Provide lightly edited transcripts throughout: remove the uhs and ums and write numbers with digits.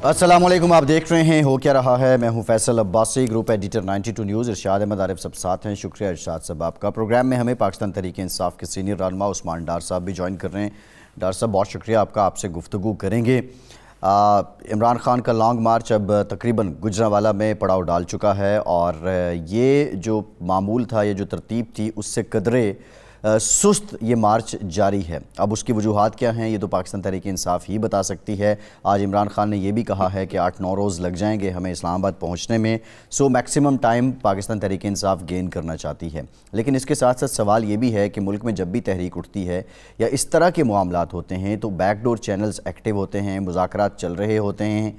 السلام علیکم، آپ دیکھ رہے ہیں ہو کیا رہا ہے۔ میں ہوں Faisal Abbasi, group editor 92 news. Irshad Ahmad Arif صاحب ساتھ ہیں۔ شکریہ ارشاد صاحب آپ کا۔ پروگرام میں ہمیں پاکستان تحریک انصاف کے سینئر رہنما عثمان ڈار صاحب بھی جوائن کر رہے ہیں۔ ڈار صاحب بہت شکریہ آپ کا، آپ سے گفتگو کریں گے۔ عمران خان کا لانگ مارچ اب تقریباً گجرانوالہ میں پڑاؤ ڈال چکا ہے، اور یہ جو معمول تھا، یہ جو ترتیب تھی، اس سے قدرے سست یہ مارچ جاری ہے۔ اب اس کی وجوہات کیا ہیں، یہ تو پاکستان تحریک انصاف ہی بتا سکتی ہے۔ آج عمران خان نے یہ بھی کہا ہے کہ 8-9 روز لگ جائیں گے ہمیں اسلام آباد پہنچنے میں، maximum time Pakistan Tehreek Insaf gain کرنا چاہتی ہے۔ لیکن اس کے ساتھ ساتھ سوال یہ بھی ہے کہ ملک میں جب بھی تحریک اٹھتی ہے یا اس طرح کے معاملات ہوتے ہیں تو بیک ڈور چینلز ایکٹیو ہوتے ہیں، مذاکرات چل رہے ہوتے ہیں،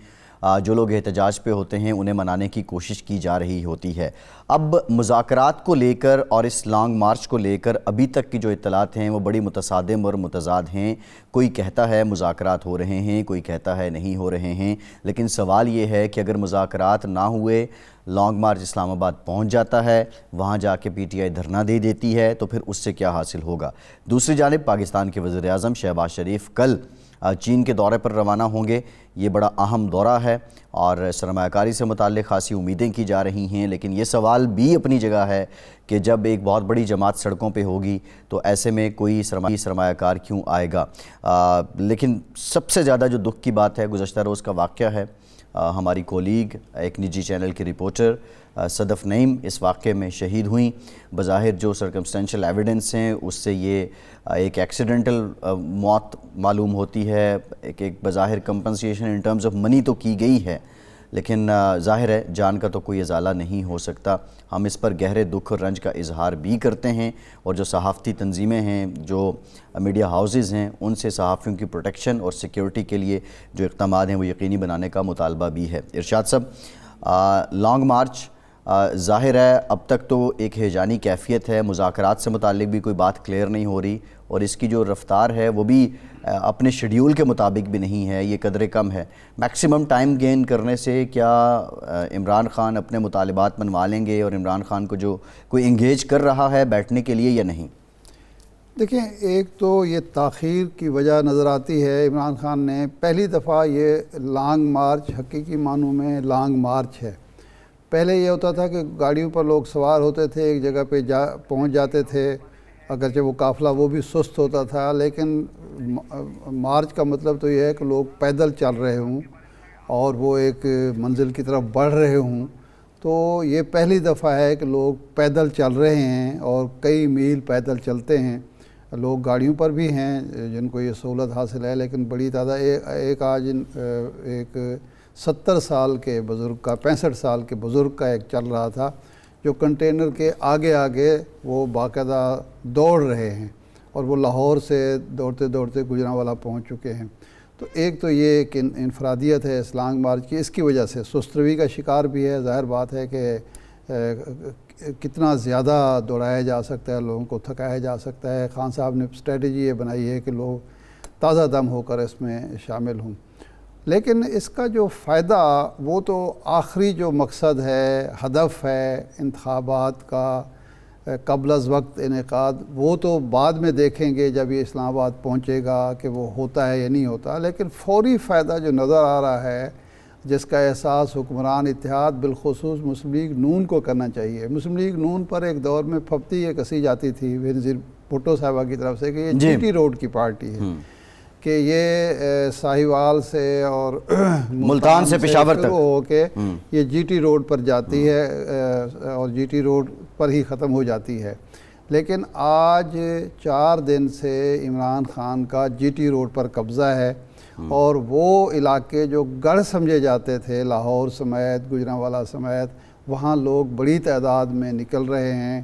جو لوگ احتجاج پہ ہوتے ہیں انہیں منانے کی کوشش کی جا رہی ہوتی ہے۔ اب مذاکرات کو لے کر اور اس لانگ مارچ کو لے کر ابھی تک کی جو اطلاعات ہیں وہ بڑی متصادم اور متضاد ہیں۔ کوئی کہتا ہے مذاکرات ہو رہے ہیں، کوئی کہتا ہے نہیں ہو رہے ہیں، لیکن سوال یہ ہے کہ اگر مذاکرات نہ ہوئے، لانگ مارچ اسلام آباد پہنچ جاتا ہے، وہاں جا کے پی ٹی آئی دھرنا دے دیتی ہے، تو پھر اس سے کیا حاصل ہوگا؟ دوسری جانب پاکستان کے وزیر اعظم شہباز شریف کل چین کے دورے پر روانہ ہوں گے۔ یہ بڑا اہم دورہ ہے اور سرمایہ کاری سے متعلق خاصی امیدیں کی جا رہی ہیں، لیکن یہ سوال بھی اپنی جگہ ہے کہ جب ایک بہت بڑی جماعت سڑکوں پہ ہوگی تو ایسے میں کوئی سرمایہ کار کیوں آئے گا؟ لیکن سب سے زیادہ جو دکھ کی بات ہے، گزشتہ روز کا واقعہ ہے۔ ہماری کولیگ، ایک نجی چینل کی رپورٹر صدف نعیم اس واقعے میں شہید ہوئیں۔ بظاہر جو سرکمسٹینشل ایویڈنس ہیں اس سے یہ ایک ایکسیڈنٹل موت معلوم ہوتی ہے، ایک بظاہر compensation in terms of money تو کی گئی ہے، لیکن ظاہر ہے جان کا تو کوئی ازالہ نہیں ہو سکتا۔ ہم اس پر گہرے دکھ اور رنج کا اظہار بھی کرتے ہیں، اور جو صحافتی تنظیمیں ہیں، جو میڈیا ہاؤسز ہیں، ان سے صحافیوں کی پروٹیکشن اور سیکیورٹی کے لیے جو اقدامات ہیں وہ یقینی بنانے کا مطالبہ بھی ہے۔ ارشاد صاحب، لانگ مارچ ظاہر ہے اب تک تو ایک ہیجانی کیفیت ہے، مذاکرات سے متعلق بھی کوئی بات کلیئر نہیں ہو رہی، اور اس کی جو رفتار ہے وہ بھی اپنے شیڈیول کے مطابق بھی نہیں ہے، یہ قدرے کم ہے۔ میکسیمم ٹائم گین کرنے سے کیا عمران خان اپنے مطالبات منوا لیں گے، اور عمران خان کو جو کوئی انگیج کر رہا ہے بیٹھنے کے لیے یا نہیں؟ دیکھیں، ایک تو یہ تاخیر کی وجہ نظر آتی ہے۔ عمران خان نے پہلی دفعہ یہ لانگ مارچ حقیقی معنوں میں لانگ مارچ ہے۔ پہلے یہ ہوتا تھا کہ گاڑیوں پر لوگ سوار ہوتے تھے، ایک جگہ پہ پہنچ جاتے تھے، اگرچہ وہ قافلہ وہ بھی سست ہوتا تھا، لیکن مارچ کا مطلب تو یہ ہے کہ لوگ پیدل چل رہے ہوں اور وہ ایک منزل کی طرف بڑھ رہے ہوں۔ تو یہ پہلی دفعہ ہے کہ لوگ پیدل چل رہے ہیں اور کئی میل پیدل چلتے ہیں۔ لوگ گاڑیوں پر بھی ہیں جن کو یہ سہولت حاصل ہے، لیکن بڑی تعداد ایک آج ایک 70 سال کے بزرگ کا، 65 سال کے بزرگ کا ایک چل رہا تھا جو کنٹینر کے آگے آگے وہ باقاعدہ دوڑ رہے ہیں، اور وہ لاہور سے دوڑتے دوڑتے گجرانوالہ پہنچ چکے ہیں۔ تو ایک تو یہ ایک انفرادیت ہے اس لانگ مارچ کی، اس کی وجہ سے سست روی کا شکار بھی ہے۔ ظاہر بات ہے کہ کتنا زیادہ دوڑایا جا سکتا ہے، لوگوں کو تھکایا جا سکتا ہے۔ خان صاحب نے اسٹریٹجی یہ بنائی ہے کہ لوگ تازہ دم ہو کر اس میں شامل ہوں، لیکن اس کا جو فائدہ وہ تو آخری جو مقصد ہے، ہدف ہے انتخابات کا قبل از وقت انعقاد، وہ تو بعد میں دیکھیں گے جب یہ اسلام آباد پہنچے گا کہ وہ ہوتا ہے یا نہیں ہوتا۔ لیکن فوری فائدہ جو نظر آ رہا ہے، جس کا احساس حکمران اتحاد بالخصوص مسلم لیگ نون کو کرنا چاہیے۔ مسلم لیگ نون پر ایک دور میں پھپتی یہ کسی جاتی تھی بینظیر بھٹو صاحبہ کی طرف سے کہ یہ جی ٹی روڈ کی پارٹی ہے، کہ یہ ساہیوال سے اور ملتان سے پشاور تک ہو کے یہ جی ٹی روڈ پر جاتی ہے اور جی ٹی روڈ پر ہی ختم ہو جاتی ہے۔ لیکن آج 4 دن سے عمران خان کا جی ٹی روڈ پر قبضہ ہے، اور وہ علاقے جو گڑھ سمجھے جاتے تھے لاہور سمیت، گجرانوالہ سمیت، وہاں لوگ بڑی تعداد میں نکل رہے ہیں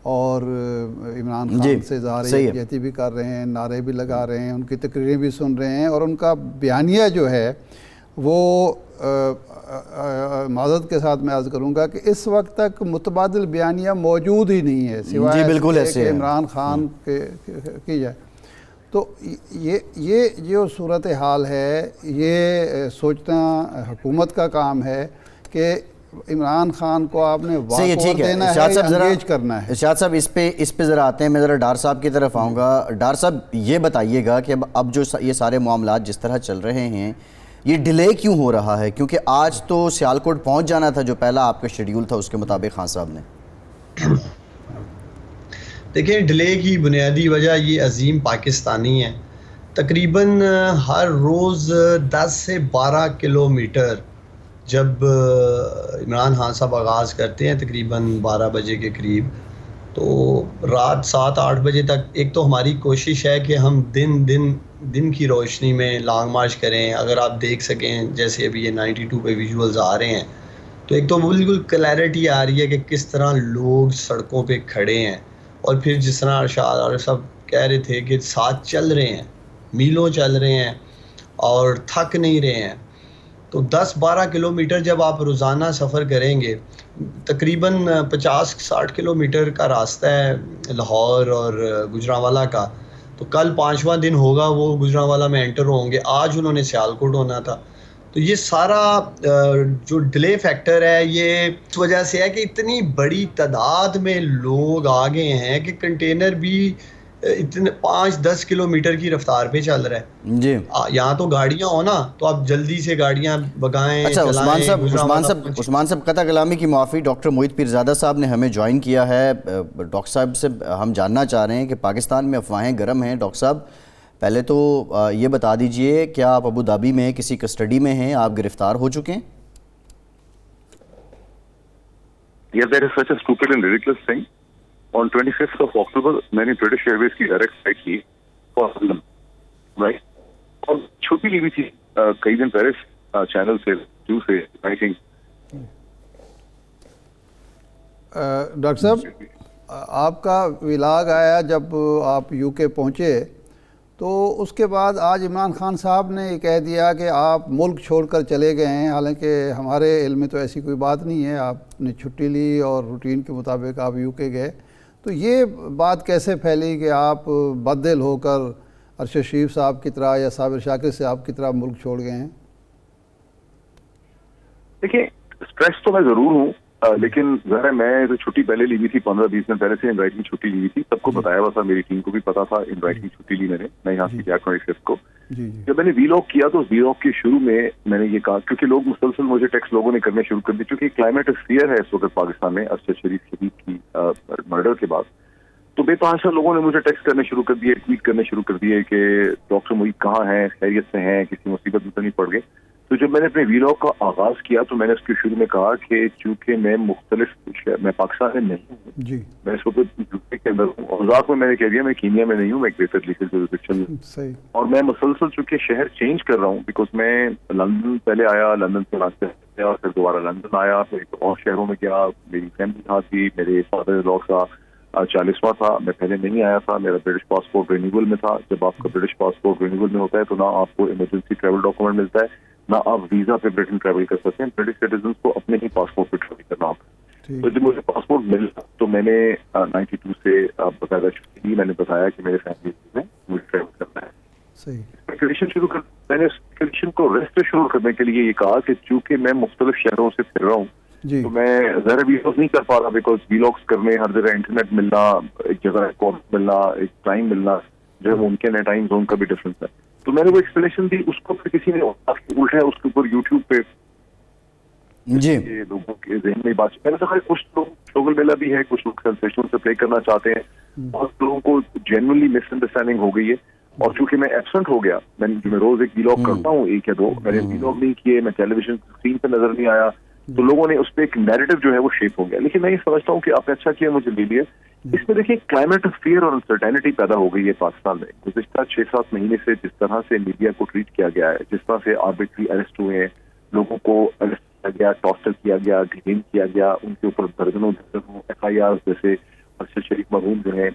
اور عمران خان سے اظہار یکجہتی بھی کر رہے ہیں، نعرے بھی لگا رہے ہیں، ان کی تقریریں بھی سن رہے ہیں، اور ان کا بیانیہ جو ہے وہ معذرت کے ساتھ میں عرض کروں گا کہ اس وقت تک متبادل بیانیہ موجود ہی نہیں ہے سوائے کہ عمران خان کی جائے۔ تو یہ جو صورتحال ہے، یہ سوچنا حکومت کا کام ہے کہ عمران خان کو آپ نے واک اوور دینا ہے یا انگیج کرنا ہے۔ ارشاد صاحب اس پہ ذرا آتے ہیں، میں ذرا ڈار صاحب کی طرف آؤں گا۔ ڈار صاحب یہ بتائیے گا کہ اب جو یہ سارے معاملات جس طرح چل رہے ہیں، یہ ڈیلے کیوں ہو رہا ہے؟ کیونکہ آج تو سیالکوٹ پہنچ جانا تھا جو پہلا آپ کا شیڈیول تھا اس کے مطابق خان صاحب نے. دیکھیں ڈیلے کی بنیادی وجہ یہ عظیم پاکستانی ہیں. تقریباً ہر روز 10 سے 12 کلومیٹر جب عمران خان صاحب آغاز کرتے ہیں تقریباً 12 بجے کے قریب، تو رات 7-8 بجے تک ایک تو ہماری کوشش ہے کہ ہم دن کی روشنی میں لانگ مارچ کریں. اگر آپ دیکھ سکیں جیسے ابھی یہ 92 پہ ویژولز آ رہے ہیں تو ایک تو بالکل کلیئرٹی آ رہی ہے کہ کس طرح لوگ سڑکوں پہ کھڑے ہیں، اور پھر جس طرح ارشاد اور سب کہہ رہے تھے کہ ساتھ چل رہے ہیں، میلوں چل رہے ہیں اور تھک نہیں رہے ہیں. تو 10-12 کلومیٹر جب آپ روزانہ سفر کریں گے، تقریباً 50-60 کلومیٹر کا راستہ ہے لاہور اور گجرانوالہ کا، تو کل 5واں دن ہوگا وہ گجرانوالہ میں انٹر ہوں گے. آج انہوں نے سیالکوٹ ہونا تھا. تو یہ سارا جو ڈیلے فیکٹر ہے یہ اس وجہ سے ہے کہ اتنی بڑی تعداد میں لوگ آ گئے ہیں کہ کنٹینر بھی اتنے 5-10 کلومیٹر کی رفتار پہ چل رہا ہے. جی یہاں تو گاڑیاں ہو نا تو آپ جلدی سے گاڑیاں بگائیں. اچھا عثمان صاحب قطع کلامی کی معافی، ڈاکٹر موہت پیرزادہ صاحب نے ہمیں جوائن کیا ہے. ڈاکٹر صاحب سے ہم جاننا چاہ رہے ہیں کہ پاکستان میں افواہیں گرم ہیں. ڈاکٹر صاحب پہلے تو یہ بتا دیجئے کیا آپ ابو دھابی میں کسی کسٹڈی میں ہیں؟ آپ گرفتار ہو چکے ہیں؟ Yes, that is such a stupid and ridiculous thing. On 25th of October, میں نے برٹش ایئر ویز کی ڈائریکٹ فلائٹ کی فار لندن، رائٹ، اور چھٹی لی بھی تھی کئی دن پہلے چینل سے آئی تھنک. ڈاکٹر صاحب آپ کا ولاگ آیا جب آپ یو کے پہنچے، تو اس کے بعد آج عمران خان صاحب نے یہ کہہ دیا کہ آپ ملک چھوڑ کر چلے گئے ہیں. حالانکہ ہمارے علم میں تو ایسی کوئی بات نہیں ہے، آپ نے چھٹی لی اور روٹین کے مطابق آپ یو کے گئے. تو یہ بات کیسے پھیلی کہ آپ بددل ہو کر ارشد شریف صاحب کی طرح یا صابر شاکر صاحب کی طرح ملک چھوڑ گئے ہیں؟ دیکھیے اسٹریس تو میں ضرور ہوں، لیکن ظاہر ہے میں تو چھٹی پہلے لی ہوئی تھی 15-20 دن پہلے سے. انوائٹ کی چھٹی لی ہوئی تھی، سب کو بتایا ہوا تھا، میری ٹیم کو بھی پتا تھا انوائٹ کی چھٹی لی میں یہاں سے 25 کو. جب میں نے ویلاگ کیا تو اس ویلاگ کے شروع میں نے یہ کہا، کیونکہ لوگ مسلسل مجھے ٹیکسٹ لوگوں نے کرنے شروع کر دی، چونکہ کلائمیٹ فیئر ہے اس وقت پاکستان میں ارشد شریف کی مرڈر کے بعد. تو بے تحاشا لوگوں نے مجھے ٹیکسٹ کرنے شروع کر دیے، ٹویٹ کرنے شروع کر دیے کہ ڈاکٹر موہت کہاں ہیں، خیریت سے ہیں، کسی مصیبت میں تو نہیں پڑ گئے. تو جب میں نے اپنے ویلاگ کا آغاز کیا تو میں نے اس کے شروع میں کہا کہ چونکہ میں پاکستان میں نہیں ہوں، میں اس وقت یوکے کے اندر ہوں، اور ذات میں نے کہہ دیا میں کینیا میں نہیں ہوں، میں گریٹر لیگل جوریسڈکشن میں، اور میں مسلسل چونکہ شہر چینج کر رہا ہوں، بیکاز میں لندن پہلے آیا، لندن سے راستے اور پھر دوبارہ لندن آیا، پھر اور شہروں میں گیا. میری فیملی یہاں تھی، میرے فادر لا کا 40واں تھا، میں پہلے نہیں آیا تھا، میرا برٹش پاسپورٹ رینیول میں تھا. جب آپ کا برٹش پاسپورٹ رینیول میں ہوتا ہے تو نہ آپ کو ایمرجنسی ٹریول ڈاکومنٹ ملتا ہے، نہ آپ ویزا پہ برٹن ٹریول کر سکتے ہیں. برٹش سٹیزنس کو اپنے ہی پاسپورٹ پہ ٹریول کرنا ہوتا ہے. تو جب مجھے پاسپورٹ ملا تو میں نے 92 سے باقاعدہ چھٹی لی. میں نے بتایا کہ میرے فیملی میں مجھے ٹریول کرنا ہے. میں نے اس کنڈیشن کو ریسٹ شروع کرنے کے لیے یہ کہا کہ چونکہ میں مختلف شہروں سے پھر رہا ہوں تو میں ذرا ویلاگس نہیں کر پا رہا، بیکاز ویلاگس کرنے ہر جگہ انٹرنیٹ ملنا، ایک جگہ کال ملنا، ایک ٹائم ملنا جو ہے ممکن ہے، ٹائم زون کا بھی ڈفرینس ہے. تو میں نے وہ ایکسپلینیشن دی، اس کو پھر کسی نے الٹا ہے اس کے اوپر یوٹیوب پہ لوگوں کے ذہن میں بات. میں نے کہا کچھ لوگ شوگل میلہ بھی ہے، کچھ لوگ سینسیشن سے پلے کرنا چاہتے ہیں، بہت لوگوں کو جینوئنلی مس انڈرسٹینڈنگ ہو گئی ہے. اور چونکہ میں ایبسنٹ ہو گیا، میں روز ایک ویلاگ کرتا ہوں، 1 یا 2 میں نے ویلاگ نہیں کیے، میں ٹیلی ویژن اسکرین پہ نظر نہیں آیا، تو لوگوں نے اس پہ ایک نیریٹو جو ہے وہ شیپ ہو گیا. لیکن میں یہ سمجھتا ہوں کہ آپ نے اچھا کیا مجھے لے لیا. اس میں دیکھیے کلائمیٹ آف فیئر اور انسرٹینٹی پیدا ہو گئی ہے پاکستان میں. گزشتہ 6-7 مہینے سے جس طرح سے میڈیا کو ٹریٹ کیا گیا ہے، جس طرح سے آربیٹری اریسٹ ہوئے ہیں، لوگوں کو اریسٹ کیا گیا، ٹارچر کیا گیا، ڈیٹین کیا گیا، ان کے اوپر درجنوں FIR جیسے ارشد شریف مرحوم جو ہیں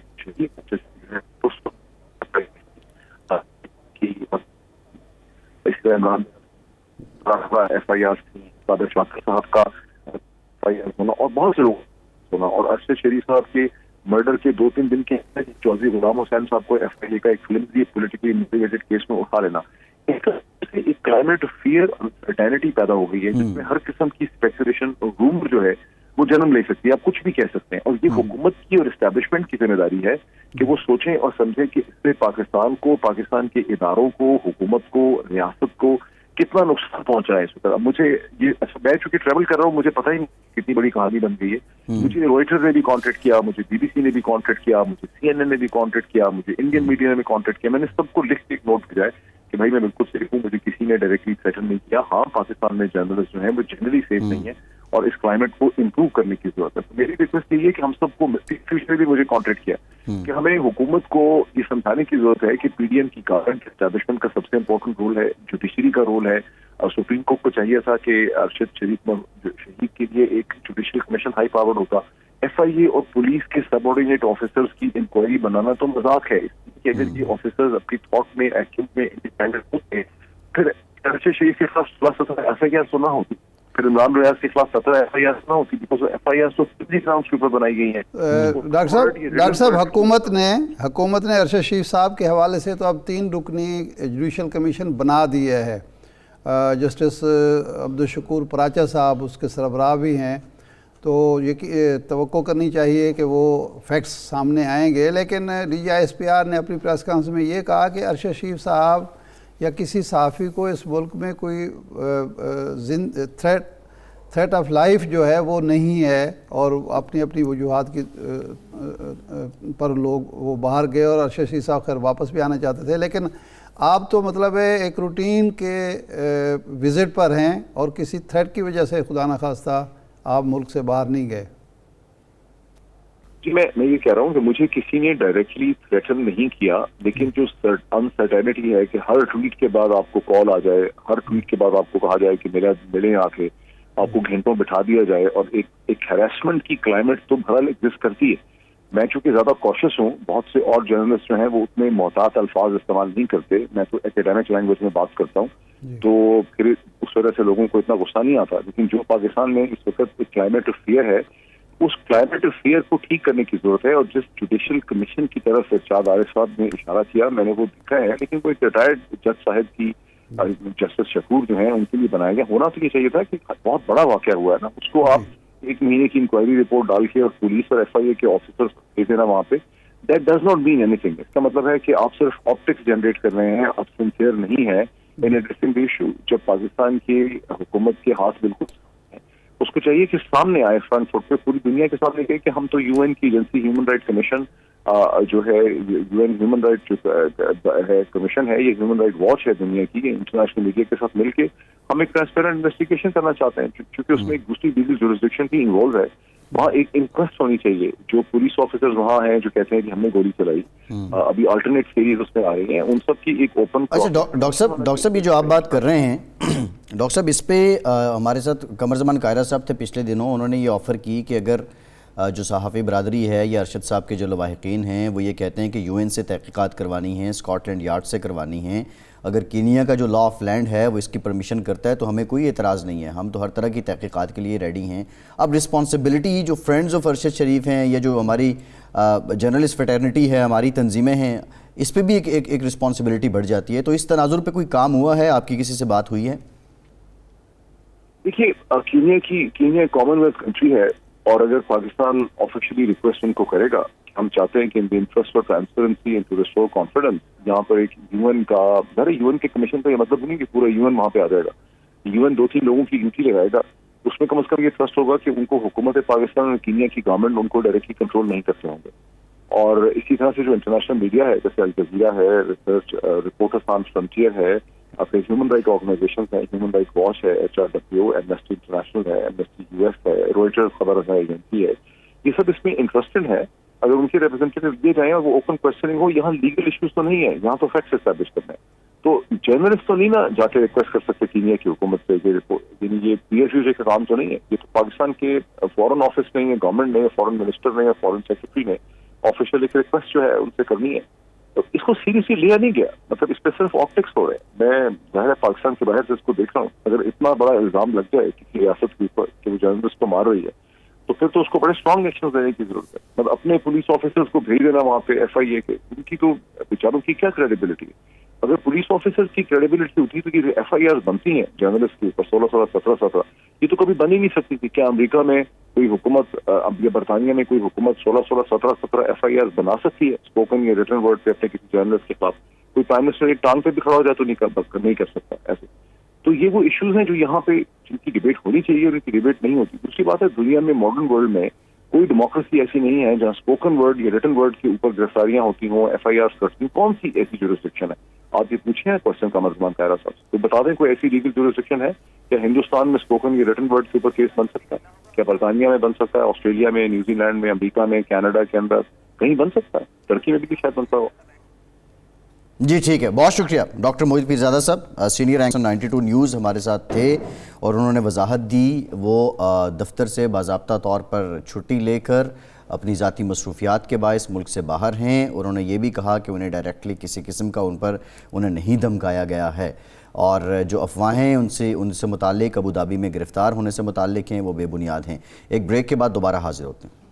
FIR صابر شاکر صاحب کا FIR ہونا اور بہت سے لوگ ہونا، اور ارشد شریف صاحب کے مرڈر کے 2-3 دن کے چودھری غلام حسین صاحب کو FIA کا ایک فلمزی پولیٹیکلی موٹیویٹڈ کیس میں اٹھا لینا، ایک کلائمیٹ فیئر انسرٹینٹی پیدا ہو گئی ہے جس میں ہر قسم کی اسپیکولیشن اور رومر جو ہے وہ جنم لے سکتی ہے. آپ کچھ بھی کہہ سکتے ہیں، اور یہ حکومت کی اور اسٹیبلشمنٹ کی ذمہ داری ہے کہ وہ سوچیں اور سمجھیں کہ اس سے پاکستان کو، پاکستان کے اداروں کو، حکومت کو، ریاست کو کتنا نقصان پہنچا ہے اس وقت. مجھے یہ میں چونکہ ٹریول کر رہا ہوں مجھے پتہ ہی نہیں کتنی بڑی کہانی بن گئی ہے. مجھے روئٹر نے بھی کانٹیکٹ کیا, مجھے BBC نے بھی کانٹیکٹ کیا, مجھے CNN نے بھی کانٹیکٹ کیا, مجھے انڈین میڈیا نے بھی کانٹیکٹ کیا. میں نے سب کو لکھ کے ایک نوٹ بھیجا ہے کہ بھائی میں بالکل سیف ہوں, مجھے کسی نے ڈائریکٹلی تھریٹن نہیں کیا. ہاں پاکستان میں جرنلسٹ جو ہیں وہ جنرلی سیف نہیں ہیں اور اس کلائمیٹ کو امپروو کرنے کی ضرورت ہے. میری ریکویسٹ یہ ہے کہ ہم سب کو نے بھی مجھے کانٹیکٹ کیا کہ ہمیں حکومت کو یہ سمجھانے کی ضرورت ہے کہ PDM کی گورنمنٹ اسٹیبلشمنٹ کا سب سے امپورٹنٹ رول ہے, جوڈیشری کا رول ہے. اور سپریم کورٹ کو چاہیے تھا کہ ارشد شریف شہید کے لیے ایک جوڈیشل کمیشن ہائی پاور ہوتا. FIA اور پولیس کے سب آرڈینیٹ آفیسرز کی انکوائری بنانا تو مذاق ہے کہ اگر یہ آفیسرز اپنی تھاٹ میں ایکٹنگ میں انڈیپینڈنٹ ہوتے پھر ارشد شریف کے خلاف 16 FIR سنا ہوتی, پھر عمران ریاض کے خلاف 17 FIR سنا ہوتی, بیکاز FIR تو کتنی گراؤنڈس کے اوپر بنائی گئی ہیں. ڈاکٹر صاحب حکومت نے ارشد شریف صاحب کے حوالے سے تو اب 3 رکنی جوڈیشل کمیشن بنا دیا ہے. جسٹس عبدالشکور پراچا صاحب اس کے سربراہ بھی ہیں, تو یہ توقع کرنی چاہیے کہ وہ فیکٹس سامنے آئیں گے. لیکن DGI-SPR نے اپنی پریس کانفرنس میں یہ کہا کہ ارشد شریف صاحب یا کسی صحافی کو اس ملک میں کوئی تھریٹ آف لائف جو ہے وہ نہیں ہے, اور اپنی وجوہات کی پر لوگ وہ باہر گئے اور ارشد شریف صاحب خیر واپس بھی آنا چاہتے تھے. لیکن آپ تو مطلب ہے ایک روٹین کے وزٹ پر ہیں اور کسی تھریٹ کی وجہ سے خدا نخواستہ آپ ملک سے باہر نہیں گئے. جی میں یہ کہہ رہا ہوں کہ مجھے کسی نے ڈائریکٹلی تھریٹن نہیں کیا, لیکن جو انسرٹینٹی ہے کہ ہر ٹویٹ کے بعد آپ کو کال آ جائے, ہر ٹویٹ کے بعد آپ کو کہا جائے کہ ملیں آ کے, آپ کو گھنٹوں بٹھا دیا جائے, اور ایک ہیراسمنٹ کی کلائمیٹ تو بہرحال ایگزسٹ کرتی ہے. میں چونکہ زیادہ کوشش ہوں, بہت سے اور جرنلسٹ جو ہیں وہ اتنے محتاط الفاظ استعمال نہیں کرتے, میں تو اکیڈیمک لینگویج میں بات کرتا ہوں, تو پھر اس وجہ سے لوگوں کو اتنا غصہ نہیں آتا. لیکن جو پاکستان میں اس وقت ایک کلائمیٹ آف فیئر ہے, اس کلائمیٹ آف فیئر کو ٹھیک کرنے کی ضرورت ہے. اور جس جوڈیشل کمیشن کی طرف ارشاد عارف صاحب نے اشارہ کیا میں نے وہ دیکھا ہے, لیکن وہ ایک ریٹائرڈ جج صاحب کی جسٹس شکور جو ہیں ان کے لیے بنایا گیا. ہونا تو یہ چاہیے تھا کہ بہت بڑا واقعہ ہوا ہے نا, اس کو آپ 1 مہینے کی انکوائری رپورٹ ڈال کے اور پولیس اور FIA کے آفیسرز بھیج دینا وہاں پہ, that does not mean anything. اس کا مطلب ہے کہ آپ صرف آپٹکس جنریٹ کر رہے ہیں, آپ سنسیئر نہیں ہے ان ایڈریسنگ ایشو. جب پاکستان کی حکومت کے ہاتھ بالکل اس کو چاہیے کہ سامنے آئے فرنٹ فٹ پہ پوری دنیا کے سامنے کہے کہ ہم تو UN کی ایجنسی ہیومن رائٹ کمیشن جو ہے, UN ہیومن رائٹ ہے کمیشن ہے, یہ ہیومن رائٹ واچ ہے دنیا کی, انٹرنیشنل میڈیا کے ساتھ مل کے ہم ایک ٹرانسپیرنٹ انویسٹیگیشن کرنا چاہتے ہیں, کیونکہ اس میں ایک دوسری جورسڈکشن بھی انوالو ہے. وہاں ایک انکویسٹ ہونی چاہیے. جو پولیس آفیسرز وہاں ہیں جو کہتے ہیں کہ ہم نے گولی چلائی, ابھی آلٹرنیٹ سیریز اس میں آ رہی ہیں, ان سب کی ایک اوپن. اچھا ڈاکٹر صاحب یہ جو آپ بات کر رہے ہیں ڈاکٹر صاحب, اس پہ ہمارے ساتھ قمر زمان قاہرہ صاحب تھے پچھلے دنوں, انہوں نے یہ آفر کی کہ اگر جو صحافی برادری ہے یا ارشد صاحب کے جو لواحقین ہیں وہ یہ کہتے ہیں کہ UN سے تحقیقات کروانی ہیں, اسکاٹ لینڈ یارڈ سے کروانی ہیں, اگر کینیا کا جو لا آف لینڈ ہے وہ اس کی پرمیشن کرتا ہے تو ہمیں کوئی اعتراض نہیں ہے, ہم تو ہر طرح کی تحقیقات کے لیے ریڈی ہیں. اب رسپانسبلٹی جو فرینڈز آف ارشد شریف ہیں یا جو ہماری جرنلسٹ فیٹرنیٹی ہے, ہماری تنظیمیں ہیں, اس پہ بھی ایک رسپانسبلٹی بڑھ جاتی ہے. تو اس تناظر پہ کوئی کام ہوا ہے, آپ کی کسی سے بات ہوئی ہے؟ دیکھیے کینیا کامن ویلتھ کنٹری ہے, اور اگر پاکستان آفیشلی ریکویسٹ ان کو کرے گا, ہم چاہتے ہیں کہ in the interest of transparency and to restore confidence, یہاں پر ایک UN کا UN کے کمیشن کا یہ مطلب نہیں کہ پورا UN وہاں پہ آ جائے گا. UN 2-3 لوگوں کی گنتی لگائے گا, اس میں کم از کم یہ ٹرسٹ ہوگا کہ ان کو حکومت پاکستان اور کینیا کی گورنمنٹ ان کو ڈائریکٹلی کنٹرول نہیں کرتے ہوں گے. اور اسی طرح سے جو انٹرنیشنل میڈیا ہے جیسے الجزیرہ ہے, ریسرچ رپورٹرز سانس فرنٹیئر ہے, اپنے ہیومن رائٹ آرگنائزیشنز ہیں, ہیومن رائٹ واچ ہے, HRW, ایمنسٹی انٹرنیشنل ہے, ایمنسٹی US ہے, روئٹرز خبر رساں ایجنسی ہے, یہ سب اس میں انٹرسٹڈ ہے. اگر ان کے ریپرزینٹیو دیے جائیں اور وہ اوپن کوشچننگ ہو, یہاں لیگل ایشوز تو نہیں ہے, یہاں تو فیکٹس اسٹیبلش کرنا ہے. تو جرنلسٹ تو نہیں نا جا کے ریکویسٹ کر سکتے کینیا کی حکومت سے, یعنی یہ PSU کا کام تو نہیں ہے, یہ تو پاکستان کے فورن آفس نے یا گورنمنٹ نے یا فورن منسٹر نے یا فورن سیکرٹری نے آفیشیل ایک ریکویسٹ جو ہے ان سے کرنی ہے. تو اس کو سیریسلی لیا نہیں گیا, مطلب اس پہ صرف آپٹکس ہو رہے ہیں. میں ظاہر ہے پاکستان کے باہر سے اس کو دیکھ رہا ہوں, اگر اتنا بڑا الزام لگ جائے کسی ریاست کے اوپر کہ وہ جرنلسٹ کو مار رہی ہے, تو پھر تو اس کو بڑے اسٹرانگ ایکشن لینے کی ضرورت ہے. مطلب اپنے پولیس آفیسرز کو بھیج دینا وہاں پہ FIA کے, ان کی تو بیچاروں کی کیا کریڈیبلٹی ہے. اگر پولیس آفیسرز کی کریڈیبلٹی ہوتی تو یہ FIRs بنتی ہیں جرنلسٹ کے اوپر 16, 17, یہ تو کبھی بن ہی نہیں سکتی تھی. کیا امریکہ میں کوئی حکومت یا برطانیہ میں کوئی حکومت 16, 17 FIRs بنا سکتی ہے اسپوکن یا ریٹن ورڈ پہ اپنے کسی جرنلسٹ کے خلاف؟ کوئی پرائم منسٹر ایک ٹانگ پہ بھی کھڑا ہو جائے تو نہیں کر سکتا ایسے. تو یہ وہ ایشوز ہیں جو یہاں پہ جن کی ڈبیٹ ہونی چاہیے اور ان کی ڈبیٹ نہیں ہوتی. دوسری بات ہے, دنیا میں ماڈرن ورلڈ میں کوئی ڈیموکریسی ایسی نہیں ہے جہاں اسپوکن ورڈ یا ریٹن ورڈ کے اوپر گرفتاریاں ہوتی ہوں, FIRs کرتی ہوں. کون سی ایسی جورسڈکشن ہے؟ آپ یہ پوچھیں کوشچن قمر زمان طاہرہ صاحب سے, تو بتا دیں کوئی ایسی لیگل جورسڈکشن ہے کیا ہندوستان میں اسپوکن یا ریٹن ورڈ کے اوپر کیس بن سکتا ہے؟ کیا برطانیہ میں بن سکتا ہے, آسٹریلیا میں, نیوزی لینڈ میں, امریکہ میں, کینیڈا کے اندر کہیں بن سکتا ہے؟ ترکی میں بھی شاید بنتا ہو. جی ٹھیک ہے, بہت شکریہ ڈاکٹر موحد پیرزادہ صاحب, سینئر اینکر 92 نیوز ہمارے ساتھ تھے اور انہوں نے وضاحت دی. وہ دفتر سے باضابطہ طور پر چھٹی لے کر اپنی ذاتی مصروفیات کے باعث ملک سے باہر ہیں. انہوں نے یہ بھی کہا کہ انہیں ڈائریکٹلی کسی قسم کا انہیں نہیں دھمکایا گیا ہے, اور جو افواہیں ان سے متعلق ابو دھابی میں گرفتار ہونے سے متعلق ہیں وہ بے بنیاد ہیں. ایک بریک کے بعد دوبارہ حاضر ہوتے ہیں.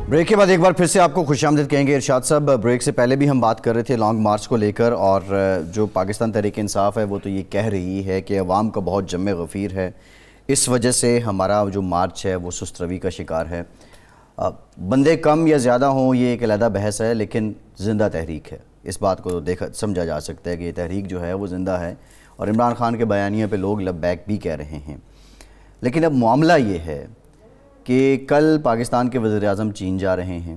بریک کے بعد ایک بار پھر سے آپ کو خوش آمدید کہیں گے. ارشاد صاحب, بریک سے پہلے بھی ہم بات کر رہے تھے لانگ مارچ کو لے کر, اور جو پاکستان تحریک انصاف ہے وہ تو یہ کہہ رہی ہے کہ عوام کا بہت جم غفیر ہے, اس وجہ سے ہمارا جو مارچ ہے وہ سست روی کا شکار ہے. بندے کم یا زیادہ ہوں یہ ایک علیحدہ بحث ہے, لیکن زندہ تحریک ہے. اس بات کو سمجھا جا سکتا ہے کہ یہ تحریک جو ہے وہ زندہ ہے, اور عمران خان کے بیانیے پہ لوگ لبیک بھی کہہ رہے ہیں. لیکن اب معاملہ یہ ہے کہ کل پاکستان کے وزیر اعظم چین جا رہے ہیں.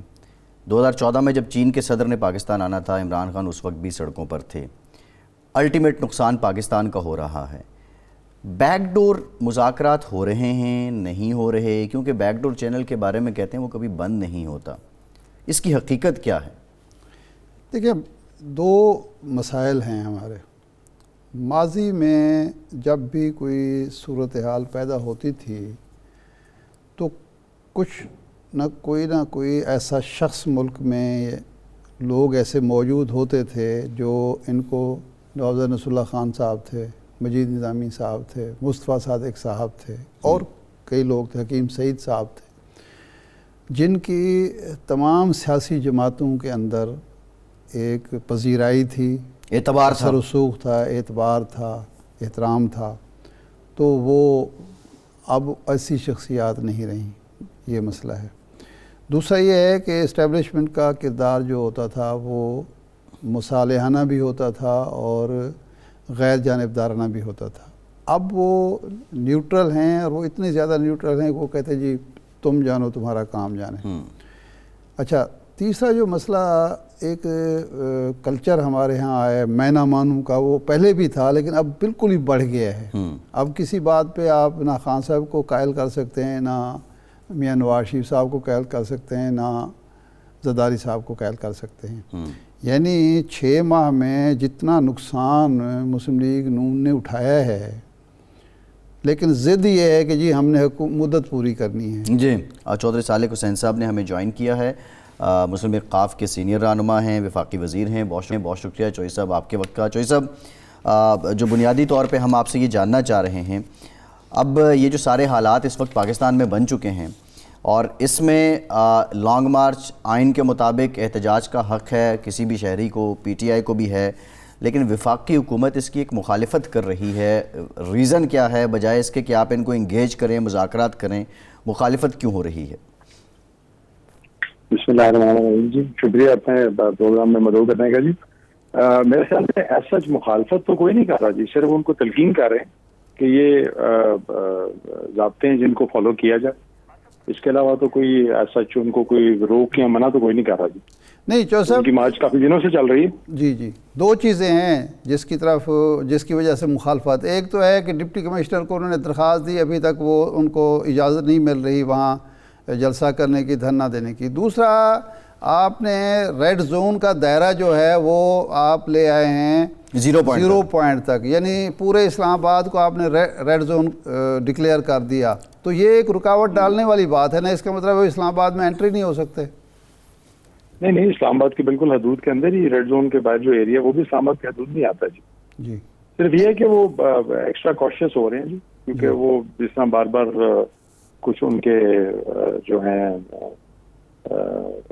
2014 میں جب چین کے صدر نے پاکستان آنا تھا, عمران خان اس وقت بھی سڑکوں پر تھے. الٹیمیٹ نقصان پاکستان کا ہو رہا ہے. بیک ڈور مذاکرات ہو رہے ہیں, نہیں ہو رہے, کیونکہ بیک ڈور چینل کے بارے میں کہتے ہیں وہ کبھی بند نہیں ہوتا. اس کی حقیقت کیا ہے؟ دیکھیں, دو مسائل ہیں ہمارے. ماضی میں جب بھی کوئی صورتحال پیدا ہوتی تھی تو کچھ نہ کوئی ایسا شخص ملک میں لوگ ایسے موجود ہوتے تھے جو ان کو ڈاکٹر نصر اللہ خان صاحب تھے, مجید نظامی صاحب تھے, مصطفیٰ صادق صاحب تھے, اور کئی لوگ تھے, حکیم سعید صاحب تھے, جن کی تمام سیاسی جماعتوں کے اندر ایک پذیرائی تھی, اعتبار تھا, اثر رسوخ تھا, اعتبار تھا, احترام تھا. تو وہ اب ایسی شخصیات نہیں رہیں, یہ مسئلہ ہے. دوسرا یہ ہے کہ اسٹیبلشمنٹ کا کردار جو ہوتا تھا وہ مصالحانہ بھی ہوتا تھا اور غیر جانبدارانہ بھی ہوتا تھا. اب وہ نیوٹرل ہیں, اور وہ اتنے زیادہ نیوٹرل ہیں کہ وہ کہتے ہیں جی تم جانو تمہارا کام جانے. اچھا, تیسرا جو مسئلہ ایک کلچر ہمارے ہاں آیا ہے میں نہ مانوں کا, وہ پہلے بھی تھا لیکن اب بالکل ہی بڑھ گیا ہے. اب کسی بات پہ آپ نہ خان صاحب کو قائل کر سکتے ہیں, نہ میاں نواز شریف صاحب کو قائل کر سکتے ہیں, نہ زرداری صاحب کو قائل کر سکتے ہیں. یعنی 6 ماہ میں جتنا نقصان مسلم لیگ نون نے اٹھایا ہے, لیکن ضد یہ ہے کہ جی ہم نے مدت پوری کرنی ہے. جی, چودھری صالح حسین صاحب نے ہمیں جوائن کیا ہے, مسلم لیگ قاف کے سینئر رہنما ہیں, وفاقی وزیر ہیں. بہت شکریہ چوئی صاحب آپ کے وقت کا. چوئی صاحب, جو بنیادی طور پہ ہم آپ سے یہ جاننا چاہ رہے ہیں, اب یہ جو سارے حالات اس وقت پاکستان میں بن چکے ہیں, اور اس میں لانگ مارچ آئین کے مطابق احتجاج کا حق ہے کسی بھی شہری کو, PTI کو بھی ہے, لیکن وفاقی حکومت اس کی ایک مخالفت کر رہی ہے. ریزن کیا ہے؟ بجائے اس کے کہ آپ ان کو انگیج کریں, مذاکرات کریں, مخالفت کیوں ہو رہی ہے؟ بسم اللہ الرحمن الرحیم. جی شکریہ اپنے پروگرام میں مدعو کرنے کا. جی میرے خیال میں ایسا مخالفت تو کوئی نہیں کر رہا جی, صرف ان کو تلقین کر رہے ہیں کہ یہ ضابطے ہیں جن کو فالو کیا جائے. اس کے علاوہ تو کوئی ایسا ان کو کوئی روک یا منع تو کوئی نہیں کر رہا جی. نہیں چو صاحب, ان کی مارچ کافی دنوں سے چل رہی ہے. جی دو چیزیں ہیں جس کی وجہ سے مخالفت. ایک تو ہے کہ ڈپٹی کمشنر کو انہوں نے درخواست دی, ابھی تک وہ ان کو اجازت نہیں مل رہی وہاں جلسہ کرنے کی, دھرنا دینے کی. دوسرا, آپ نے ریڈ زون کا دائرہ جو ہے وہ آپ لے آئے ہیں 0 پوائنٹ تک, یعنی پورے اسلام آباد کو آپ نے ریڈ زون ڈکلیئر کر دیا. تو یہ ایک رکاوٹ ڈالنے والی بات ہے نا. اس کا مطلب ہے اسلام آباد میں انٹری نہیں ہو سکتے. نہیں, اسلام آباد کی بالکل حدود کے اندر ہی, ریڈ زون کے بعد جو ایریا وہ بھی اسلام آباد کی حدود نہیں آتا جی. صرف یہ ہے کہ وہ ایکسٹرا کاشیس ہو رہے ہیں جی, کیونکہ وہ جس طرح بار بار کچھ ان کے جو ہیں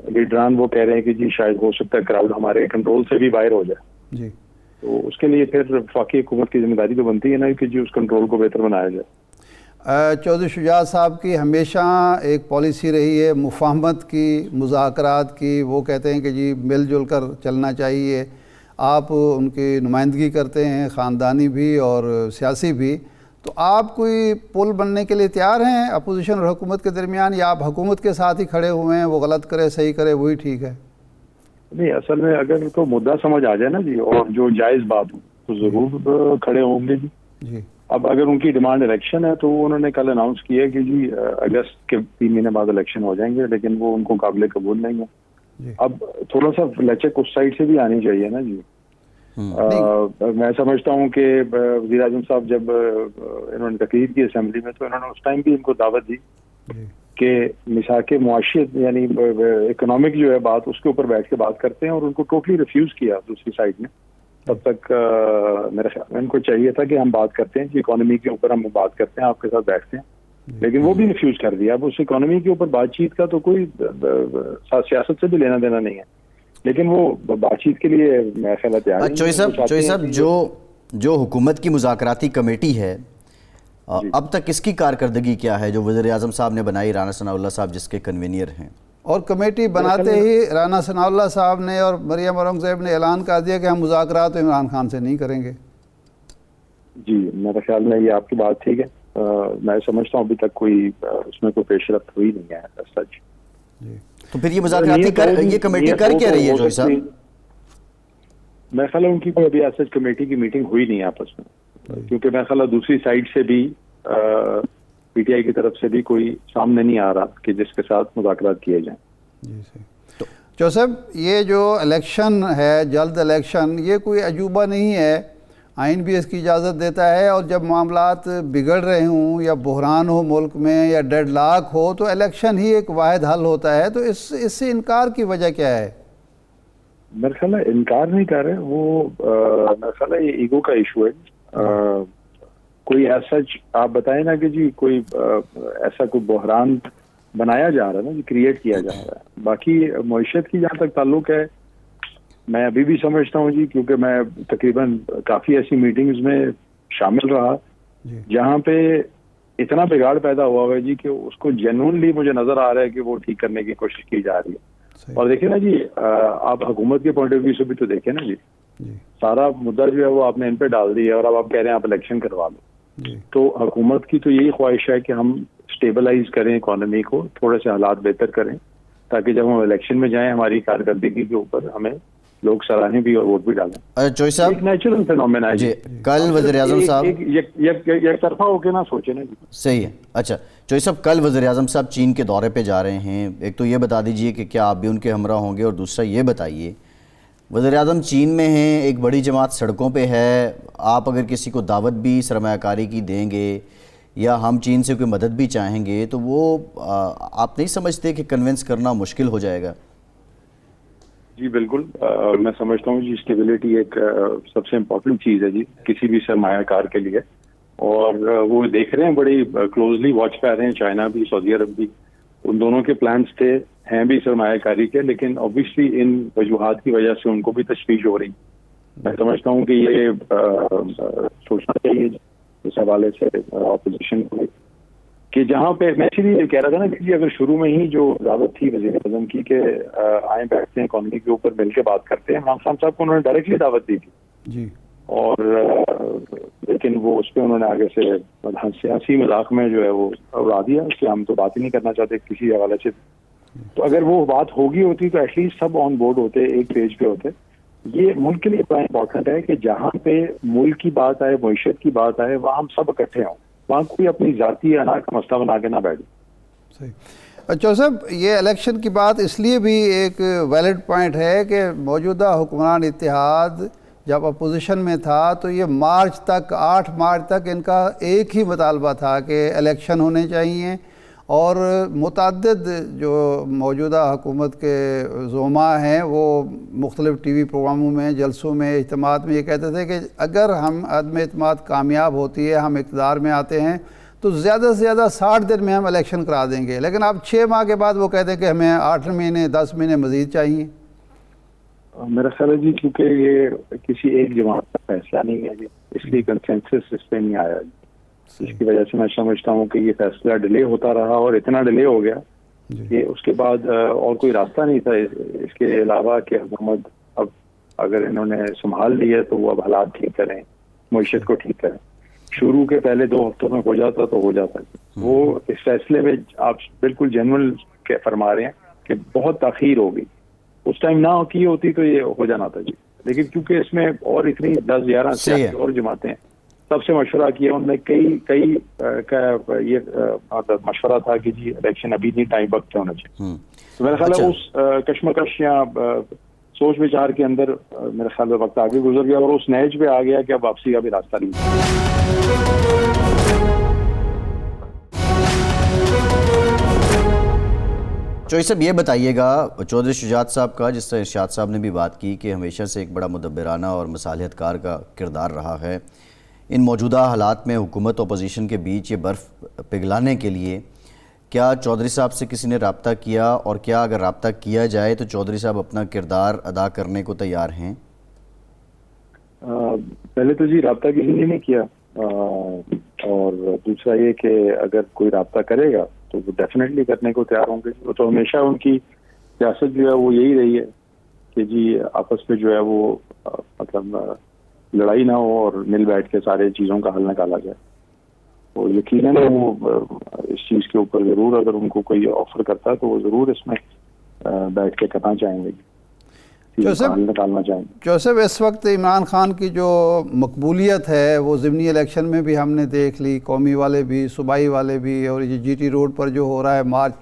لیڈران وہ کہہ رہے ہیں کہ جی شاید ہو سکتا ہے کراؤڈ ہمارے کنٹرول سے بھی باہر ہو جائے. جی, تو اس کے لیے پھر وفاقی حکومت کی ذمہ داری تو بنتی ہے نا کہ جی اس کنٹرول کو بہتر بنایا جائے۔ چودھری شجاعت صاحب کی ہمیشہ ایک پالیسی رہی ہے مفاہمت کی، مذاکرات کی، وہ کہتے ہیں کہ جی مل جل کر چلنا چاہیے، آپ ان کی نمائندگی کرتے ہیں خاندانی بھی اور سیاسی بھی، تو آپ کوئی پل بننے کے لیے تیار ہیں اپوزیشن اور حکومت کے درمیان، یا آپ حکومت کے ساتھ ہی کھڑے ہوئے ہیں، وہ غلط کرے صحیح کرے وہی ٹھیک ہے؟ نہیں، اصل میں اگر تو مدعا سمجھ آ جائے نا جی اور جو جائز بات ہو تو ضرور کھڑے ہوں گے جی۔ جی اب اگر ان کی ڈیمانڈ الیکشن ہے تو انہوں نے کل اناؤنس کیا ہے کہ جی اگست کے 3 مہینے بعد الیکشن ہو جائیں گے، لیکن وہ ان کو قابل قبول نہیں ہے۔ جی اب تھوڑا سا لچک اس سائڈ سے بھی آنی چاہیے نا جی۔ میں سمجھتا ہوں کہ وزیر اعظم صاحب جب انہوں نے تقریر کی اسمبلی میں تو انہوں نے اس ٹائم بھی ان کو دعوت دی جی کہ مساق معاشیت یعنی اکنامک جو ہے بات اس کے اوپر بیٹھ کے بات کرتے ہیں، اور ان کو ٹوٹلی ریفیوز کیا دوسری سائڈ نے۔ تب تک میرے خیال میں ان کو چاہیے تھا کہ ہم بات کرتے ہیں کہ اکانومی کے اوپر ہم بات کرتے ہیں، آپ کے ساتھ بیٹھتے ہیں، لیکن وہ بھی ریفیوز کر دیا۔ اب اس اکانومی کے اوپر بات چیت کا تو کوئی سیاست سے بھی لینا دینا نہیں ہے، لیکن وہ بات چیت کے لیے میرا خیال ہے تیار ہیں۔ چوہی صاحب جو حکومت کی مذاکراتی کمیٹی ہے اب تک اس کی کارکردگی کیا ہے جو وزیر اعظم صاحب نے بنائی، رانا ثناء اللہ صاحب جس کے کنوینئر ہیں؟ اور کمیٹی بناتے ہی رانا ثناء اللہ صاحب نے اور مریم اورنگزیب نے اعلان کر دیا کہ ہم مذاکرات عمران خان سے نہیں کریں گے۔ جی میرے خیال میں یہ آپ کی بات ٹھیک ہے، میں سمجھتا ہوں ابھی تک کوئی اس میں کوئی پیش رفت ہوئی نہیں ہے سچ۔ جی تو پھر یہ مذاکراتی یہ کمیٹی کر کیا رہی ہے چوہی صاحب؟ میرے خیال ہے ان کی کوئی ابھی ایسا کمیٹی کی میٹنگ ہوئی نہیں ہے آپس میں، کیونکہ میرے خیال ہے دوسری سائڈ سے بھی پی ٹی آئی کی طرف سے بھی کوئی سامنے نہیں آ رہا کہ جس کے ساتھ مذاکرات کیے جائیں۔ جی صحیح۔ چوہی صاحب یہ جو الیکشن ہے جلد الیکشن، یہ کوئی عجوبہ نہیں ہے، آئین بھی اس کی اجازت دیتا ہے، اور جب معاملات بگڑ رہے ہوں یا بحران ہو ملک میں یا ڈیڈ لاک ہو تو الیکشن ہی ایک واحد حل ہوتا ہے، تو اس سے انکار کی وجہ کیا ہے؟ میرے خیال ہے انکار نہیں کر رہے وہ، میرے خیال ہے یہ ایگو کا ایشو ہے۔ کوئی ایسا آپ بتائیں نا کہ جی کوئی ایسا کوئی بحران بنایا جا رہا ہے نا جی، کریٹ کیا جا رہا ہے۔ باقی معیشت کی جہاں تک تعلق ہے، میں ابھی بھی سمجھتا ہوں جی، کیونکہ میں تقریباً کافی ایسی میٹنگز میں شامل رہا جہاں پہ اتنا بگاڑ پیدا ہوا ہے جی کہ اس کو جینوئنلی مجھے نظر آ رہا ہے کہ وہ ٹھیک کرنے کی کوشش کی جا رہی ہے۔ اور دیکھیں نا جی، آپ حکومت کے پوائنٹ آف ویو سے بھی تو دیکھیں نا جی، سارا مدعا جو ہے وہ آپ نے ان پہ ڈال دیا ہے، اور اب آپ کہہ رہے ہیں آپ الیکشن کروا لو۔ تو حکومت کی تو یہی خواہش ہے کہ ہم اسٹیبلائز کریں اکانومی کو، تھوڑے سے حالات بہتر کریں، تاکہ جب ہم الیکشن میں جائیں ہماری کارکردگی کے اوپر ہمیں لوگ سراہیں بھی اور ووٹ بھی ڈالیں۔ چوہی صاحب ایک نیچرل فینومینا ہے جی، کل وزیر اعظم صاحب یک طرفہ ہو کے نہ سوچیں نا جی۔ صحیح ہے۔ اچھا چوہی صاحب، کل وزیر اعظم صاحب چین کے دورے پہ جا رہے ہیں، ایک تو یہ بتا دیجئے کہ کیا آپ بھی ان کے ہمراہ ہوں گے، اور دوسرا یہ بتائیے وزیر اعظم چین میں ہیں، ایک بڑی جماعت سڑکوں پہ ہے، آپ اگر کسی کو دعوت بھی سرمایہ کاری کی دیں گے یا ہم چین سے کوئی مدد بھی چاہیں گے تو وہ آپ نہیں سمجھتے کہ کنونس کرنا مشکل ہو جائے گا؟ جی بالکل، میں سمجھتا ہوں جی اسٹیبلٹی ایک سب سے امپورٹنٹ چیز ہے جی کسی بھی سرمایہ کار کے لیے، اور وہ دیکھ رہے ہیں بڑی کلوزلی واچ کر رہے ہیں، چائنا بھی سعودی عرب بھی، ان دونوں کے پلانز تھے ہیں بھی سرمایہ کاری کے، لیکن اوبیسلی ان وجوہات کی وجہ سے ان کو بھی تشویش ہو رہی۔ میں سمجھتا ہوں کہ یہ سوچنا چاہیے اس حوالے سے اپوزیشن کو کہ جہاں پہ میں اسی لیے کہہ رہا تھا نا کہ اگر شروع میں ہی جو دعوت تھی وزیر اعظم کی کہ آئیں بیٹھتے ہیں اکانومی کے اوپر مل کے بات کرتے ہیں، عمران خان صاحب کو انہوں نے ڈائریکٹلی دعوت دی تھی جی، اور لیکن وہ اس پہ انہوں نے آگے سے سیاسی مذاق میں جو ہے وہ اڑا دیا کہ ہم تو بات ہی نہیں کرنا چاہتے کسی حوالے سے۔ تو اگر وہ بات ہوگی ہوتی تو ایٹ لیسٹ سب آن بورڈ ہوتے، ایک پیج پہ ہوتے۔ یہ ملک کے لیے بڑا امپورٹنٹ ہے کہ جہاں پہ ملک کی بات آئے، معیشت کی بات آئے، وہاں ہم سب اکٹھے ہوں، وہاں کوئی اپنی ذاتی انا کا مسئلہ بنا کے نہ بیٹھے۔ صحیح۔ چوہی صاحب یہ الیکشن کی بات اس لیے بھی ایک ویلڈ پوائنٹ ہے کہ موجودہ حکمران اتحاد جب اپوزیشن میں تھا تو یہ مارچ تک 8 مارچ تک ان کا ایک ہی مطالبہ تھا کہ الیکشن ہونے چاہیے، اور متعدد جو موجودہ حکومت کے زعماء ہیں وہ مختلف ٹی وی پروگراموں میں، جلسوں میں، اجتماعات میں یہ کہتے تھے کہ اگر ہم عدم اعتماد کامیاب ہوتی ہے، ہم اقتدار میں آتے ہیں تو زیادہ سے زیادہ 60 دن میں ہم الیکشن کرا دیں گے، لیکن اب 6 ماہ کے بعد وہ کہتے ہیں کہ ہمیں 8 مہینے 10 مہینے مزید چاہیے۔ میرا خیال ہے جی کیونکہ یہ کسی ایک جماعت کا فیصلہ نہیں ہے جی، اس لیے کنسنسس اس پہ نہیں آیا جی، اس کی وجہ سے میں سمجھتا ہوں کہ یہ فیصلہ ڈیلے ہوتا رہا اور اتنا ڈیلے ہو گیا کہ اس کے بعد اور کوئی راستہ نہیں تھا اس کے علاوہ کہ حکومت اب اگر انہوں نے سنبھال لی ہے تو وہ اب حالات ٹھیک کریں، معیشت کو ٹھیک کریں. شروع کے پہلے 2 ہفتوں میں ہو جاتا تو ہو جاتا. وہ اس فیصلے میں آپ بالکل جنرل فرما رہے ہیں کہ بہت تاخیر ہو گئی، اس ٹائم نہ کی ہوتی تو یہ ہو جانا تھا جی. لیکن کیونکہ اس میں اور اتنی 10-11 سیاسی اور جماعتیں ہیں، سب سے مشورہ کیا ان میں کئی کا یہ مشورہ تھا کہ جی الیکشن ابھی نہیں، ٹائم وقت پہ ہونا چاہیے. تو میرا خیال ہے اس کشمکش یا سوچ وچار کے اندر میرے خیال میں وقت آگے گزر گیا اور اس نہج پہ آ گیا کہ اب واپسی کا بھی راستہ نہیں. چوہدری صاحب یہ بتائیے گا، چودھری شجاعت صاحب کا جس طرح ارشاد صاحب نے بھی بات کی کہ ہمیشہ سے ایک بڑا مدبرانہ اور مصالحت کار کا کردار رہا ہے، ان موجودہ حالات میں حکومت اپوزیشن کے بیچ یہ برف پگھلانے کے لیے کیا چودھری صاحب سے کسی نے رابطہ کیا، اور کیا اگر رابطہ کیا جائے تو چودھری صاحب اپنا کردار ادا کرنے کو تیار ہیں؟ پہلے تو جی رابطہ کسی نے نہیں کیا، اور دوسرا یہ کہ اگر کوئی رابطہ کرے گا تو وہ ڈیفینیٹلی کرنے کو تیار ہوں گے. وہ تو ہمیشہ ان کی سیاست جو ہے وہ یہی رہی ہے کہ جی آپس میں جو ہے وہ مطلب لڑائی نہ ہو اور مل بیٹھ کے سارے چیزوں کا حل نکالا جائے. اور یقیناً وہ اس چیز کے اوپر ضرور اگر ان کو کوئی آفر کرتا ہے تو وہ ضرور اس میں بیٹھ کے کرنا چاہیں گے، نکالنا چاہیں گے. جوسف، اس وقت عمران خان کی جو مقبولیت ہے وہ ضمنی الیکشن میں بھی ہم نے دیکھ لی، قومی والے بھی، صوبائی والے بھی، اور یہ جی ٹی روڈ پر جو ہو رہا ہے مارچ،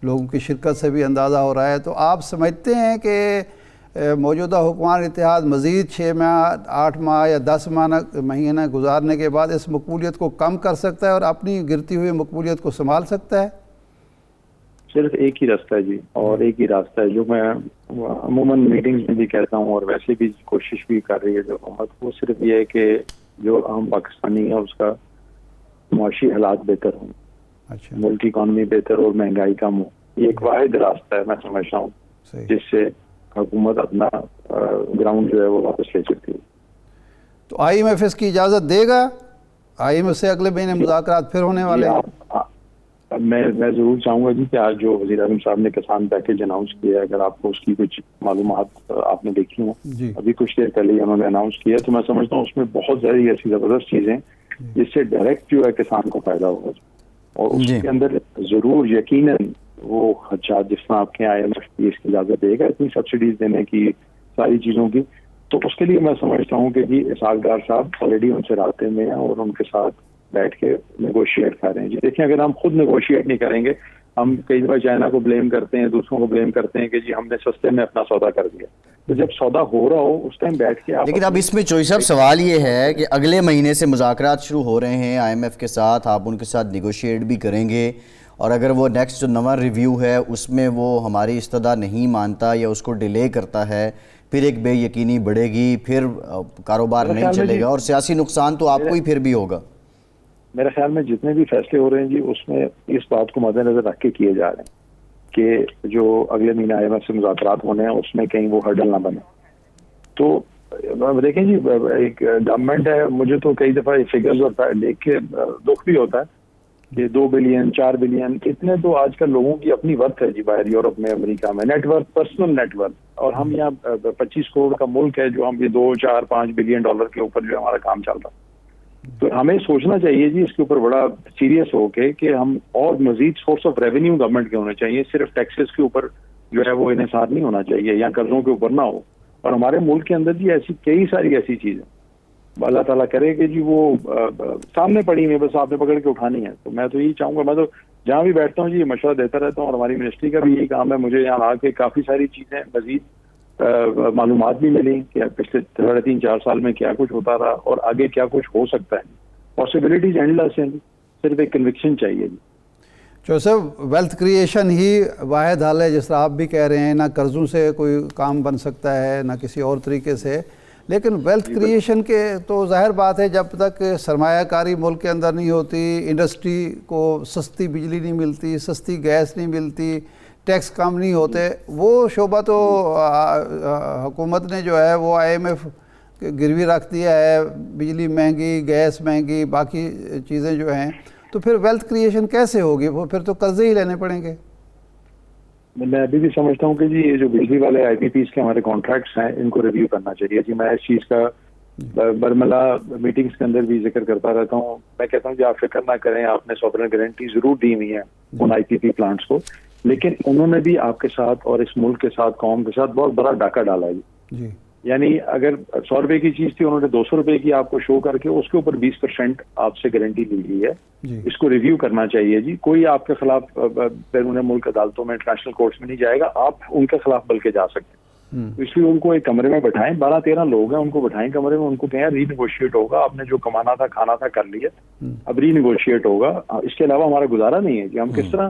لوگوں کی شرکت سے بھی اندازہ ہو رہا ہے. تو آپ سمجھتے ہیں کہ موجودہ حکمران اتحاد مزید 6 ماہ 8 ماہ یا 10 مہینہ گزارنے کے بعد اس مقبولیت کو کم کر سکتا ہے اور اپنی گرتی ہوئی مقبولیت کو سنبھال سکتا ہے؟ صرف ایک ہی راستہ ہے جی، اور ایک ہی راستہ ہے جو میں عموماً میٹنگز میں بھی کہتا ہوں اور ویسے بھی کوشش بھی کر رہی ہے جو حکومت، وہ صرف یہ ہے کہ جو عام پاکستانی ہے اس کا معاشی حالات بہتر ہوں، اچھا، ملک کی اکانومی بہتر اور مہنگائی کم ہو. یہ ایک واحد راستہ ہے میں سمجھتا ہوں جس سے حکومت اپنا گراؤنڈ جو ہے وہ واپس لے سکتی ہے. تو آئی ایم ایف اس کی اجازت دے گا؟ آئی ایم ایف سے اگلے مہینے مذاکرات پھر ہونے والے ہیں. میں ضرور چاہوں گا جی کہ آج جو وزیر اعظم صاحب نے کسان پیکیج اناؤنس کیا ہے، اگر آپ کو اس کی کچھ معلومات آپ نے دیکھی ہوں جی، ابھی کچھ دیر پہلے ہی انہوں نے اناؤنس کیا، تو میں سمجھتا ہوں اس میں بہت ساری ایسی زبردست چیزیں جس سے ڈائریکٹ جو ہے کسان کو فائدہ ہوگا، اور اس کے اندر ضرور یقیناً وہ خدشات جس طرح آپ کے آئی ایم ایف کی اس کی اجازت دے گا اتنی سبسڈیز دینے کی، ساری چیزوں کی. تو اس کے لیے میں سمجھتا ہوں کہ جی اسحاق ڈار صاحب آلریڈی ان سے رابطے میں ہیں اور ان کے ساتھ بیٹھ کے نیگوشیٹ کر رہے ہیں. جی دیکھیں، اگر ہم خود نیگوشیٹ نہیں کریں گے، ہم کئی دفعہ چائنا کو بلیم کرتے ہیں، دوسروں کو بلیم کرتے ہیں کہ جی ہم نے سستے میں اپنا سودا کر دیا. تو جب سودا ہو رہا ہو اس ٹائم بیٹھ کے لیکن اب اس میں چوہدری صاحب سوال یہ ہے کہ اگلے مہینے سے مذاکرات شروع ہو رہے ہیں آئی ایم ایف کے ساتھ، آپ ان کے ساتھ نیگوشیٹ بھی کریں گے، اور اگر وہ نیکسٹ جو نواں ریویو ہے اس میں وہ ہماری استدعا نہیں مانتا یا اس کو ڈیلے کرتا ہے، پھر ایک بے یقینی بڑھے گی، پھر کاروبار نہیں چلے گا اور سیاسی نقصان تو آپ کو ہی پھر بھی ہوگا. میرے خیال میں جتنے بھی فیصلے ہو رہے ہیں جی اس میں اس بات کو مد نظر رکھ کے کیے جا رہے ہیں کہ جو اگلے مہینے آئی ایم ایف سے مذاکرات ہونے ہیں اس میں کہیں وہ ہرڈل نہ بنے. تو دیکھیں جی ایک گورنمنٹ ہے، مجھے تو کئی دفعہ یہ فگرز اور دیکھ کے دکھ بھی ہوتا ہے کہ 2 بلین 4 بلین اتنے تو آج کل لوگوں کی اپنی ورتھ ہے جی باہر یورپ میں، امریکہ میں، net worth, personal net worth. اور ہم یہاں 25 کروڑ کا ملک ہے جو ہم یہ 2 4 5 بلین ڈالر کے اوپر جو ہمارا کام چل رہا ہے. تو ہمیں سوچنا چاہیے جی اس کے اوپر بڑا سیریس ہو کے کہ ہم اور مزید سورس آف ریونیو گورنمنٹ کے ہونے چاہیے، صرف ٹیکسز کے اوپر جو ہے وہ انحصار نہیں ہونا چاہیے یا قرضوں کے اوپر نہ ہو. اور ہمارے ملک کے اندر جی ایسی کئی ساری ایسی چیزیں اللہ تعالیٰ کرے کہ جی وہ سامنے پڑی ہوئی، بس آپ نے پکڑ کے اٹھانی ہے. تو میں تو یہی چاہوں گا، میں تو جہاں بھی بیٹھتا ہوں جی یہ مشورہ دیتا رہتا ہوں، اور ہماری منسٹری کا بھی یہی کام ہے. مجھے یہاں آ کے کافی ساری چیزیں مزید معلومات بھی ملی کہ پچھلے 3-4 سال میں کیا کچھ ہوتا رہا اور آگے کیا کچھ ہو سکتا ہے. پاسبلٹیز اینڈلیس ہیں، صرف ایک کنوکشن چاہیے جی. جوسف، ویلتھ کریشن ہی واحد حل ہے جس طرح آپ بھی کہہ رہے ہیں، نہ قرضوں سے کوئی کام بن سکتا ہے نہ کسی اور طریقے سے. لیکن ویلتھ کریشن کے تو ظاہر بات ہے جب تک سرمایہ کاری ملک کے اندر نہیں ہوتی، انڈسٹری کو سستی بجلی نہیں ملتی، سستی گیس نہیں ملتی، ٹیکس کم نہیں ہوتے. وہ شعبہ تو حکومت نے جو ہے وہ IMF گروی رکھ دیا ہے, بجلی مہنگی, گیس مہنگی, باقی چیزیں جو ہیں, تو پھر ویلتھ کریشن کیسے ہوگی؟ وہ پھر تو قرضے ہی لینے پڑیں گے. میں ابھی بھی سمجھتا ہوں کہ جی یہ جو بجلی والے IPPs کے ہمارے کانٹریکٹس ہیں ان کو ریویو کرنا چاہیے. جی میں اس چیز کا برملا میٹنگز کے اندر بھی ذکر کرتا رہتا ہوں. میں کہتا ہوں کہ آپ فکر نہ کریں, آپ نے سوورن گارنٹی ضرور دی ہوئی ہے ان IPP پلانٹس کو, لیکن انہوں نے بھی آپ کے ساتھ اور اس ملک کے ساتھ, قوم کے ساتھ بہت بڑا ڈاکہ ڈالا ہے جی. یعنی اگر 100 روپے کی چیز تھی, انہوں نے 200 روپے کی آپ کو شو کر کے اس کے اوپر 20% آپ سے گارنٹی لی گئی ہے. اس کو ریویو کرنا چاہیے جی. کوئی آپ کے خلاف بیرون ملک عدالتوں میں, انٹرنیشنل کورٹس میں نہیں جائے گا, آپ ان کے خلاف بلکہ جا سکتے ہیں. اس لیے ان کو ایک کمرے میں بٹھائیں, 12-13 لوگ ہیں, ان کو بٹھائیں کمرے میں, ان کو کہیں ری نیگوشیٹ ہوگا, آپ نے جو کمانا تھا کھانا تھا کر لیا, اب ری نیگوشیٹ ہوگا. اس کے علاوہ ہمارا گزارا نہیں ہے جی. ہم کس طرح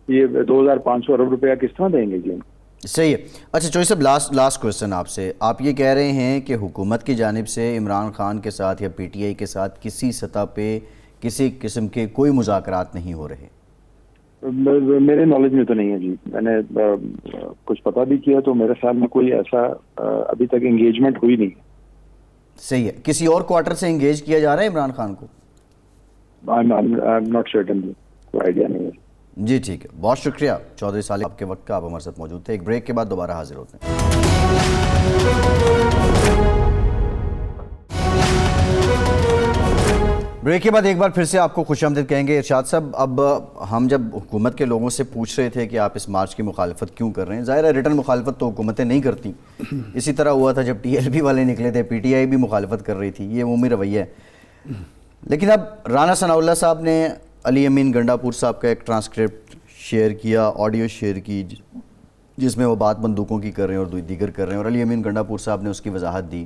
یہ 2500 ارب روپیہ کس طرح دیں گے جی؟ صحیح ہے. اچھا چوہی صاحب, لاسٹ کویسچن آپ سے. آپ یہ کہہ رہے ہیں کہ حکومت کی جانب سے عمران خان کے ساتھ یا PTI کے ساتھ کسی سطح پہ کسی قسم کے کوئی مذاکرات نہیں ہو رہے؟ میرے نالج میں تو نہیں ہے جی. میں نے کچھ پتہ بھی کیا تو میرے خیال میں کوئی ایسا ابھی تک انگیجمنٹ ہوئی نہیں. صحیح ہے. کسی اور کوارٹر سے انگیج کیا جا رہا ہے عمران خان کو؟ I'm not certain جی, کوئی آئیڈیا نہیں ہے جی. ٹھیک ہے, بہت شکریہ چودھری صالح, آپ کے وقت کا, آپ ہمارے ساتھ موجود تھے. ایک بریک کے بعد دوبارہ حاضر ہوتے ہیں. بریک کے بعد ایک بار پھر سے آپ کو خوش آمدید کہیں گے. ارشاد صاحب, اب ہم جب حکومت کے لوگوں سے پوچھ رہے تھے کہ آپ اس مارچ کی مخالفت کیوں کر رہے ہیں, ظاہر ہے ریٹرن مخالفت تو حکومتیں نہیں کرتی. اسی طرح ہوا تھا جب TLP والے نکلے تھے, PTI بھی مخالفت کر رہی تھی, یہ عمومی رویہ ہے. لیکن اب رانا ثناءاللہ صاحب نے علی امین گنڈاپور صاحب کا ایک ٹرانسکرپٹ شیئر کیا, آڈیو شیئر کی, جس میں وہ بات بندوقوں کی کر رہے ہیں اور دیگر کر رہے ہیں, اور علی امین گنڈاپور صاحب نے اس کی وضاحت دی.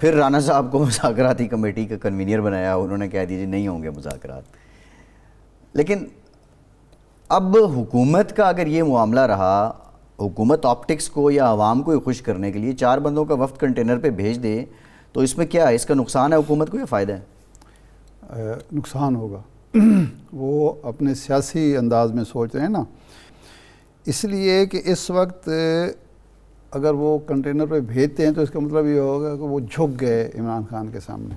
پھر رانا صاحب کو مذاکراتی کمیٹی کا کنوینئر بنایا, انہوں نے کہہ دیا جی نہیں ہوں گے مذاکرات. لیکن اب حکومت کا اگر یہ معاملہ رہا, حکومت آپٹکس کو یا عوام کو خوش کرنے کے لیے 4 بندوں کا وفد کنٹینر پہ بھیج دے, تو اس میں کیا ہے, اس کا نقصان ہے حکومت کو یا فائدہ ہے؟ نقصان ہوگا. وہ اپنے سیاسی انداز میں سوچ رہے ہیں نا, اس لیے کہ اس وقت اگر وہ کنٹینر پہ بھیجتے ہیں تو اس کا مطلب یہ ہوگا کہ وہ جھک گئے عمران خان کے سامنے.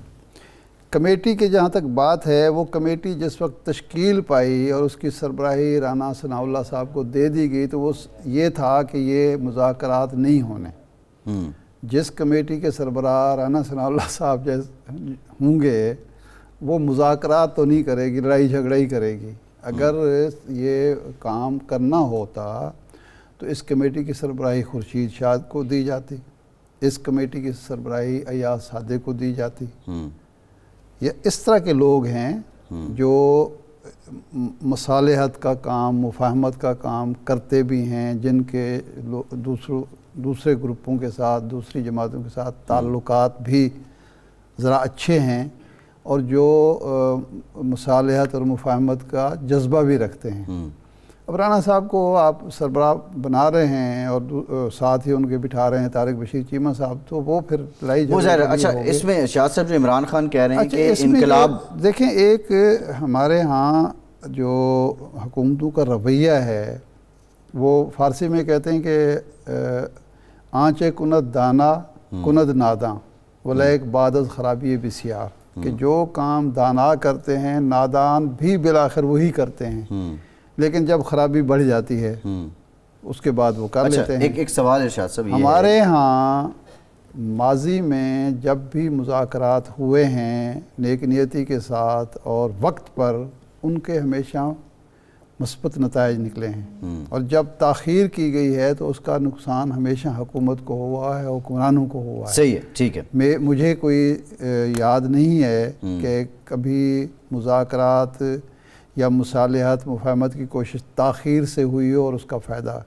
کمیٹی کے جہاں تک بات ہے, وہ کمیٹی جس وقت تشکیل پائی اور اس کی سربراہی رانا ثناءاللہ صاحب کو دے دی گئی, تو وہ یہ تھا کہ یہ مذاکرات نہیں ہونے. جس کمیٹی کے سربراہ رانا ثناءاللہ صاحب جیسے ہوں گے, وہ مذاکرات تو نہیں کرے گی, لڑائی جھگڑا ہی کرے گی. اگر یہ کام کرنا ہوتا تو اس کمیٹی کی سربراہی خورشید شاد کو دی جاتی, اس کمیٹی کی سربراہی ایاز صادق کو دی جاتی. یہ اس طرح کے لوگ ہیں جو مصالحت کا کام, مفاہمت کا کام کرتے بھی ہیں, جن کے دوسرے گروپوں کے ساتھ, دوسری جماعتوں کے ساتھ تعلقات بھی ذرا اچھے ہیں, اور جو مصالحت اور مفاہمت کا جذبہ بھی رکھتے ہیں. اب رانا صاحب کو آپ سربراہ بنا رہے ہیں اور ساتھ ہی ان کے بٹھا رہے ہیں طارق بشیر چیمہ صاحب, تو وہ پھر لڑائی جھگڑے. اچھا, اس میں شاہد صاحب جو عمران خان کہہ رہے ہیں کہ انقلاب, دیکھیں ایک ہمارے ہاں جو حکومتوں کا رویہ ہے, وہ فارسی میں کہتے ہیں کہ آنچ کند دانا کند ناداں ولیک بعد از خرابی بسیار, کہ جو کام دانا کرتے ہیں نادان بھی بالآخر وہی کرتے ہیں, لیکن جب خرابی بڑھ جاتی ہے اس کے بعد وہ کر لیتے ہیں. ایک سوال ارشاد صاحب, ہمارے ہاں ماضی میں جب بھی مذاکرات ہوئے ہیں نیک نیتی کے ساتھ اور وقت پر, ان کے ہمیشہ مثبت نتائج نکلے ہیں, اور جب تاخیر کی گئی ہے تو اس کا نقصان ہمیشہ حکومت کو ہوا ہے, حکمرانوں کو ہوا ہے. صحیح ہے, ٹھیک ہے. مجھے کوئی یاد نہیں ہے کہ کبھی مذاکرات یا مصالحت مفاہمت کی کوشش تاخیر سے ہوئی ہو اور اس کا فائدہ.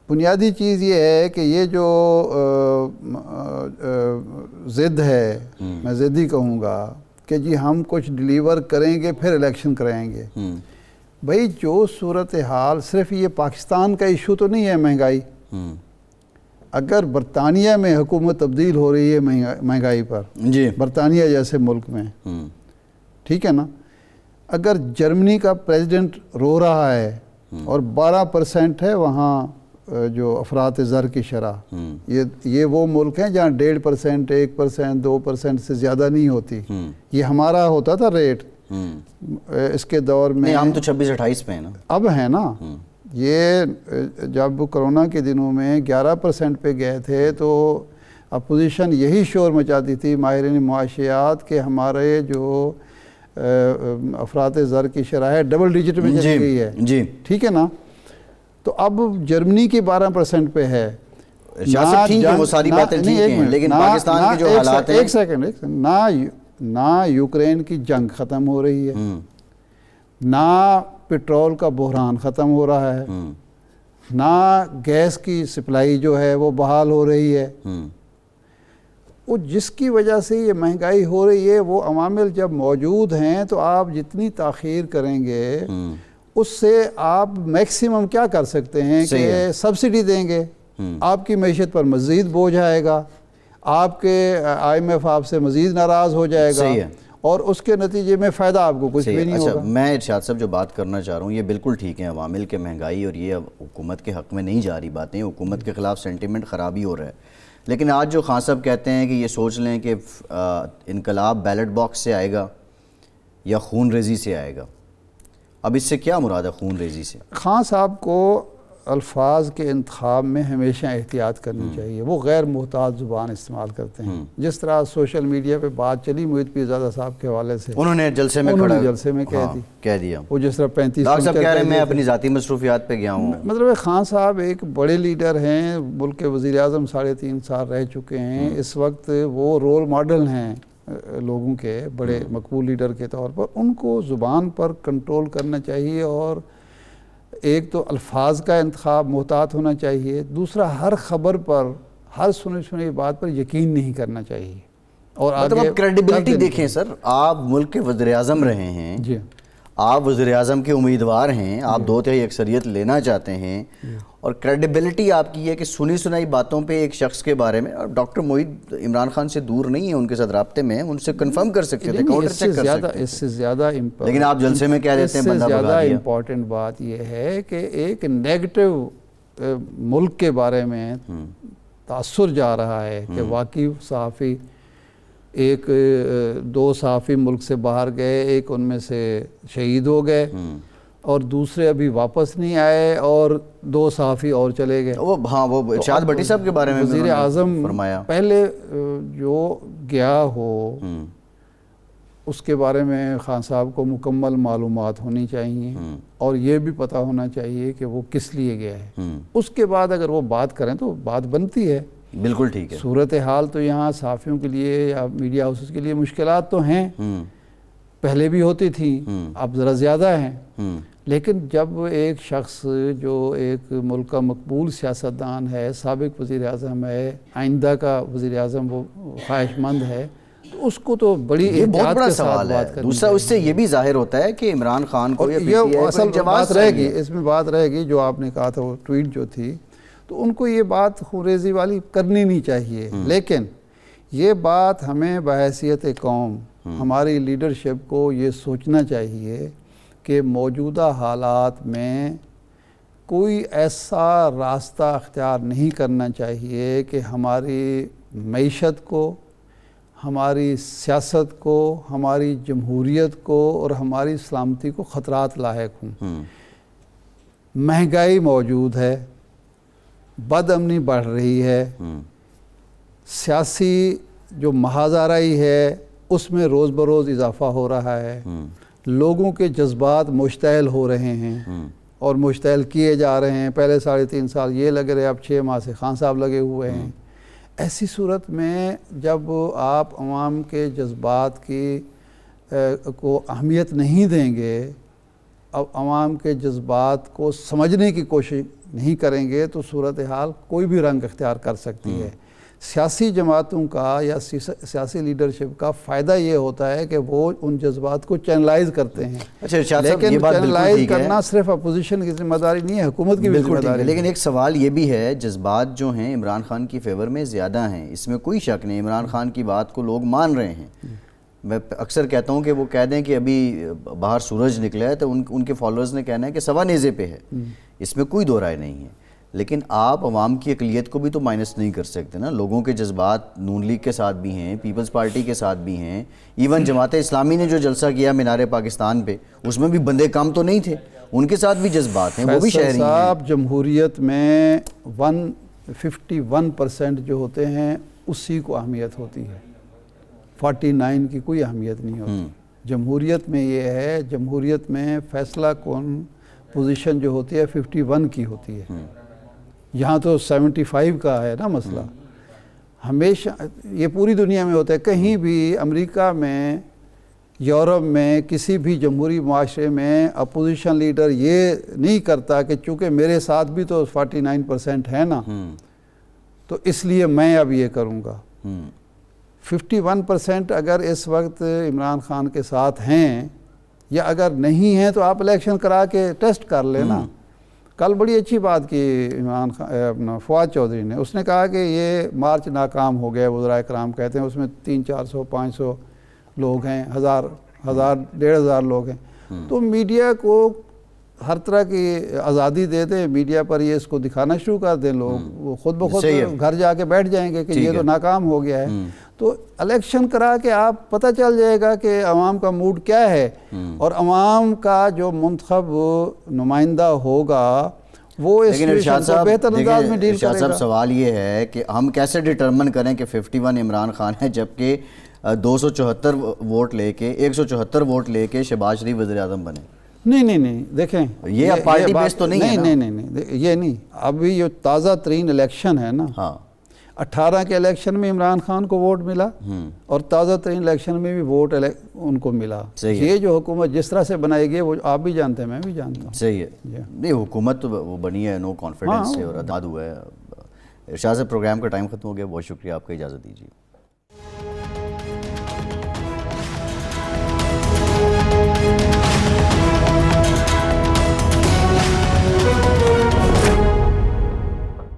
بنیادی چیز یہ ہے کہ یہ جو ضد ہے, میں ضدی کہوں گا, کہ جی ہم کچھ ڈیلیور کریں گے پھر الیکشن کرائیں گے. بھئی جو صورتحال, صرف یہ پاکستان کا ایشو تو نہیں ہے مہنگائی. اگر برطانیہ میں حکومت تبدیل ہو رہی ہے مہنگائی پر, برطانیہ جیسے ملک میں, ٹھیک ہے نا, اگر جرمنی کا پریزیڈنٹ رو رہا ہے اور 12% ہے وہاں جو افراط زر کی شرح. یہ وہ ملک ہیں جہاں 1.5%, 1%, 2% سے زیادہ نہیں ہوتی. یہ ہمارا ہوتا تھا ریٹ اس کے دور میں. ہم تو 26-28 پہ ہیں نا اب ہے نا. یہ جب کرونا کے دنوں میں 11% پہ گئے تھے تو اپوزیشن یہی شور مچاتی تھی ماہرین معاشیات کہ ہمارے جو افراط زر کی شرح ہے ڈبل ڈیجٹ میں چلی گئی ہے. جی ٹھیک ہے نا. تو اب جرمنی کی 12% پہ ہے. ٹھیک ہے وہ ساری باتیں ٹھیک ہیں لیکن پاکستان کے جو حالات ہیں. ایک سیکنڈ. نہ یوکرین کی جنگ ختم ہو رہی ہے, نہ پٹرول کا بحران ختم ہو رہا ہے, نہ گیس کی سپلائی جو ہے وہ بحال ہو رہی ہے. وہ جس کی وجہ سے یہ مہنگائی ہو رہی ہے وہ عوامل جب موجود ہیں تو آپ جتنی تاخیر کریں گے اس سے آپ میکسیمم کیا کر سکتے ہیں کہ سبسڈی دیں گے, آپ کی معیشت پر مزید بوجھ آئے گا, آپ کے IMF آپ سے مزید ناراض ہو جائے گا اور اس کے نتیجے میں فائدہ آپ کو کچھ بھی نہیں ہوگا. میں ارشاد صاحب جو بات کرنا چاہ رہا ہوں یہ بالکل ٹھیک ہے, عوامل کے مہنگائی اور یہ حکومت کے حق میں نہیں جا رہی باتیں, حکومت کے خلاف سینٹیمنٹ خرابی ہو رہا ہے. لیکن آج جو خان صاحب کہتے ہیں کہ یہ سوچ لیں کہ انقلاب بیلٹ باکس سے آئے گا یا خون ریزی سے آئے گا, اب اس سے کیا مراد ہے خون ریزی سے؟ خان صاحب کو الفاظ کے انتخاب میں ہمیشہ احتیاط کرنی چاہیے. وہ غیر محتاط زبان استعمال کرتے ہیں. جس طرح سوشل میڈیا پہ بات چلی محیط پیرزادہ صاحب کے حوالے سے, انہوں نے جلسے میں کہہ دیا. وہ جس طرح 35 ڈاکٹر صاحب کہہ رہے ہیں میں اپنی ذاتی مصروفیات پہ گیا ہوں. مطلب خان صاحب ایک بڑے لیڈر ہیں, ملک کے وزیر اعظم 3.5 سال رہ چکے ہیں. اس وقت وہ رول ماڈل ہیں لوگوں کے, بڑے مقبول لیڈر کے طور پر. ان کو زبان پر کنٹرول کرنا چاہیے اور ایک تو الفاظ کا انتخاب محتاط ہونا چاہیے, دوسرا ہر خبر پر, ہر سنی بات پر یقین نہیں کرنا چاہیے. اور مطلب آپ کریڈیبلٹی دیکھیں سر, آپ ملک کے وزیر اعظم رہے ہیں, جی آپ وزیر اعظم کے امیدوار ہیں, آپ 2/3 اکثریت لینا چاہتے ہیں اور کریڈیبلٹی آپ کی ہے کہ سنی سنائی باتوں پہ ایک شخص کے بارے میں, اور ڈاکٹر موعید عمران خان سے دور نہیں ہیں, ان کے ساتھ رابطے میں ہیں, ان سے کنفرم کر سکتے تھے, کاؤنٹر چیک کر سکتے تھے. اس سے زیادہ لیکن آپ جلسے میں کہہ دیتے ہیں بندہ بھگا دیا. امپورٹنٹ بات یہ ہے کہ ایک نیگیٹو ملک کے بارے میں تاثر جا رہا ہے کہ واقعی صحافی, 2 صحافی ملک سے باہر گئے, ایک ان میں سے شہید ہو گئے اور دوسرے ابھی واپس نہیں آئے اور 2 صحافی اور چلے گئے. وہ ارشاد بھٹی صاحب کے بارے میں وزیر اعظم فرمایا پہلے جو گیا ہو اس کے بارے میں خان صاحب کو مکمل معلومات ہونی چاہیے اور یہ بھی پتہ ہونا چاہیے کہ وہ کس لیے گیا ہے. اس کے بعد اگر وہ بات کریں تو بات بنتی ہے. بالکل ٹھیک ہے. صورتحال تو یہاں صحافیوں کے لیے یا میڈیا ہاؤسز کے لیے مشکلات تو ہیں, پہلے بھی ہوتی تھیں, اب ذرا زیادہ ہیں. لیکن جب ایک شخص جو ایک ملک کا مقبول سیاستدان ہے, سابق وزیر اعظم ہے, آئندہ کا وزیر اعظم وہ خواہش مند ہے, تو اس کو تو بڑی احتیاط کے ساتھ بات کرنی. دوسرا اس سے یہ بھی ظاہر ہوتا ہے کہ عمران خان کو یہ اصل بات رہے گی, اس میں بات رہے گی جو آپ نے کہا تھا, وہ ٹویٹ جو تھی, تو ان کو یہ بات خونریزی والی کرنی نہیں چاہیے. لیکن یہ بات ہمیں بحیثیت قوم, ہماری لیڈرشپ کو یہ سوچنا چاہیے کہ موجودہ حالات میں کوئی ایسا راستہ اختیار نہیں کرنا چاہیے کہ ہماری معیشت کو, ہماری سیاست کو, ہماری جمہوریت کو اور ہماری سلامتی کو خطرات لاحق ہوں. مہنگائی موجود ہے, بد امنی بڑھ رہی ہے, سیاسی جو محاذ آرائی ہے اس میں روز بروز اضافہ ہو رہا ہے, لوگوں کے جذبات مشتعل ہو رہے ہیں اور مشتعل کیے جا رہے ہیں. پہلے 3.5 سال یہ لگ رہے, اب 6 ماہ سے خان صاحب لگے ہوئے ہیں. ایسی صورت میں جب آپ عوام کے جذبات کی کو اہمیت نہیں دیں گے, اب عوام کے جذبات کو سمجھنے کی کوشش نہیں کریں گے تو صورتحال کوئی بھی رنگ اختیار کر سکتی ہے. سیاسی جماعتوں کا یا سیاسی لیڈرشپ کا فائدہ یہ ہوتا ہے کہ وہ ان جذبات کو چینلائز کرتے ہیں. لیکن چینلائز کرنا صرف اپوزیشن کی ذمہ داری نہیں ہے, حکومت کی بھی ذمہ داری. لیکن ایک سوال یہ بھی ہے, جذبات جو ہیں عمران خان کی فیور میں زیادہ ہیں, اس میں کوئی شک نہیں. عمران خان کی بات کو لوگ مان رہے ہیں, میں اکثر کہتا ہوں کہ وہ کہہ دیں کہ ابھی باہر سورج نکلا ہے تو ان کے فالوورز نے کہنا ہے کہ سوا نیزے پہ ہے، اس میں کوئی دو رائے نہیں ہے. لیکن آپ عوام کی اقلیت کو بھی تو مائنس نہیں کر سکتے نا. لوگوں کے جذبات نون لیگ کے ساتھ بھی ہیں، پیپلز پارٹی کے ساتھ بھی ہیں، ایون جماعت اسلامی نے جو جلسہ کیا مینار پاکستان پہ، اس میں بھی بندے کام تو نہیں تھے، ان کے ساتھ بھی جذبات ہیں، وہ بھی شہری ہیں. صاحب جمہوریت میں 51% جو ہوتے ہیں اسی کو اہمیت ہوتی ہے، 49 کی کوئی اہمیت نہیں ہوتی. جمہوریت میں یہ ہے، جمہوریت میں فیصلہ کن پوزیشن جو ہوتی ہے 51 کی ہوتی ہے. یہاں تو 75 کا ہے نا مسئلہ. ہمیشہ یہ پوری دنیا میں ہوتا ہے، کہیں بھی امریکہ میں، یورپ میں، کسی بھی جمہوری معاشرے میں اپوزیشن لیڈر یہ نہیں کرتا کہ چونکہ میرے ساتھ بھی تو 49% ہے نا تو اس لیے میں اب یہ کروں گا. 51% اگر اس وقت عمران خان کے ساتھ ہیں یا اگر نہیں ہیں تو آپ الیکشن کرا کے ٹیسٹ کر لینا. کل بڑی اچھی بات کی عمران خان فواد چودھری نے، اس نے کہا کہ یہ مارچ ناکام ہو گیا. وزراء کرام کہتے ہیں اس میں 300-400 500 لوگ ہیں، 1000-1500 لوگ ہیں. تو میڈیا کو ہر طرح کی آزادی دے دیں، میڈیا پر یہ اس کو دکھانا شروع کر دیں، لوگ وہ خود بخود گھر جا کے بیٹھ جائیں گے کہ یہ تو ناکام ہو گیا ہے. تو الیکشن کرا کے آپ پتہ چل جائے گا کہ عوام کا موڈ کیا ہے، اور عوام کا جو منتخب نمائندہ ہوگا وہ اس سچویشن کو بہتر انداز میں ڈیل کرے گا. صاحب سوال یہ ہے کہ ہم کیسے ڈٹرمن کریں کہ 51 عمران خان ہے جبکہ 274 ووٹ لے کے 174 ووٹ لے کے شہباز شریف وزیر اعظم بنے. نہیں دیکھیں یہ پارٹی بیس تو نہیں ہے. نہیں یہ نہیں. ابھی یہ تازہ ترین الیکشن ہے نا، 18 کے الیکشن میں عمران خان کو ووٹ ملا اور تازہ ترین الیکشن میں بھی ووٹ ان کو ملا. یہ جو حکومت جس طرح سے بنائی گئی وہ آپ بھی جانتے ہیں، میں بھی جانتا ہوں. صحیح ہے. نہیں حکومت تو وہ بنی ہے نو کانفیڈنس سے اور اداد ہوا ہے. ارشاد سے پروگرام کا ٹائم ختم ہو گیا. بہت شکریہ، آپ کا اجازت دیجیے.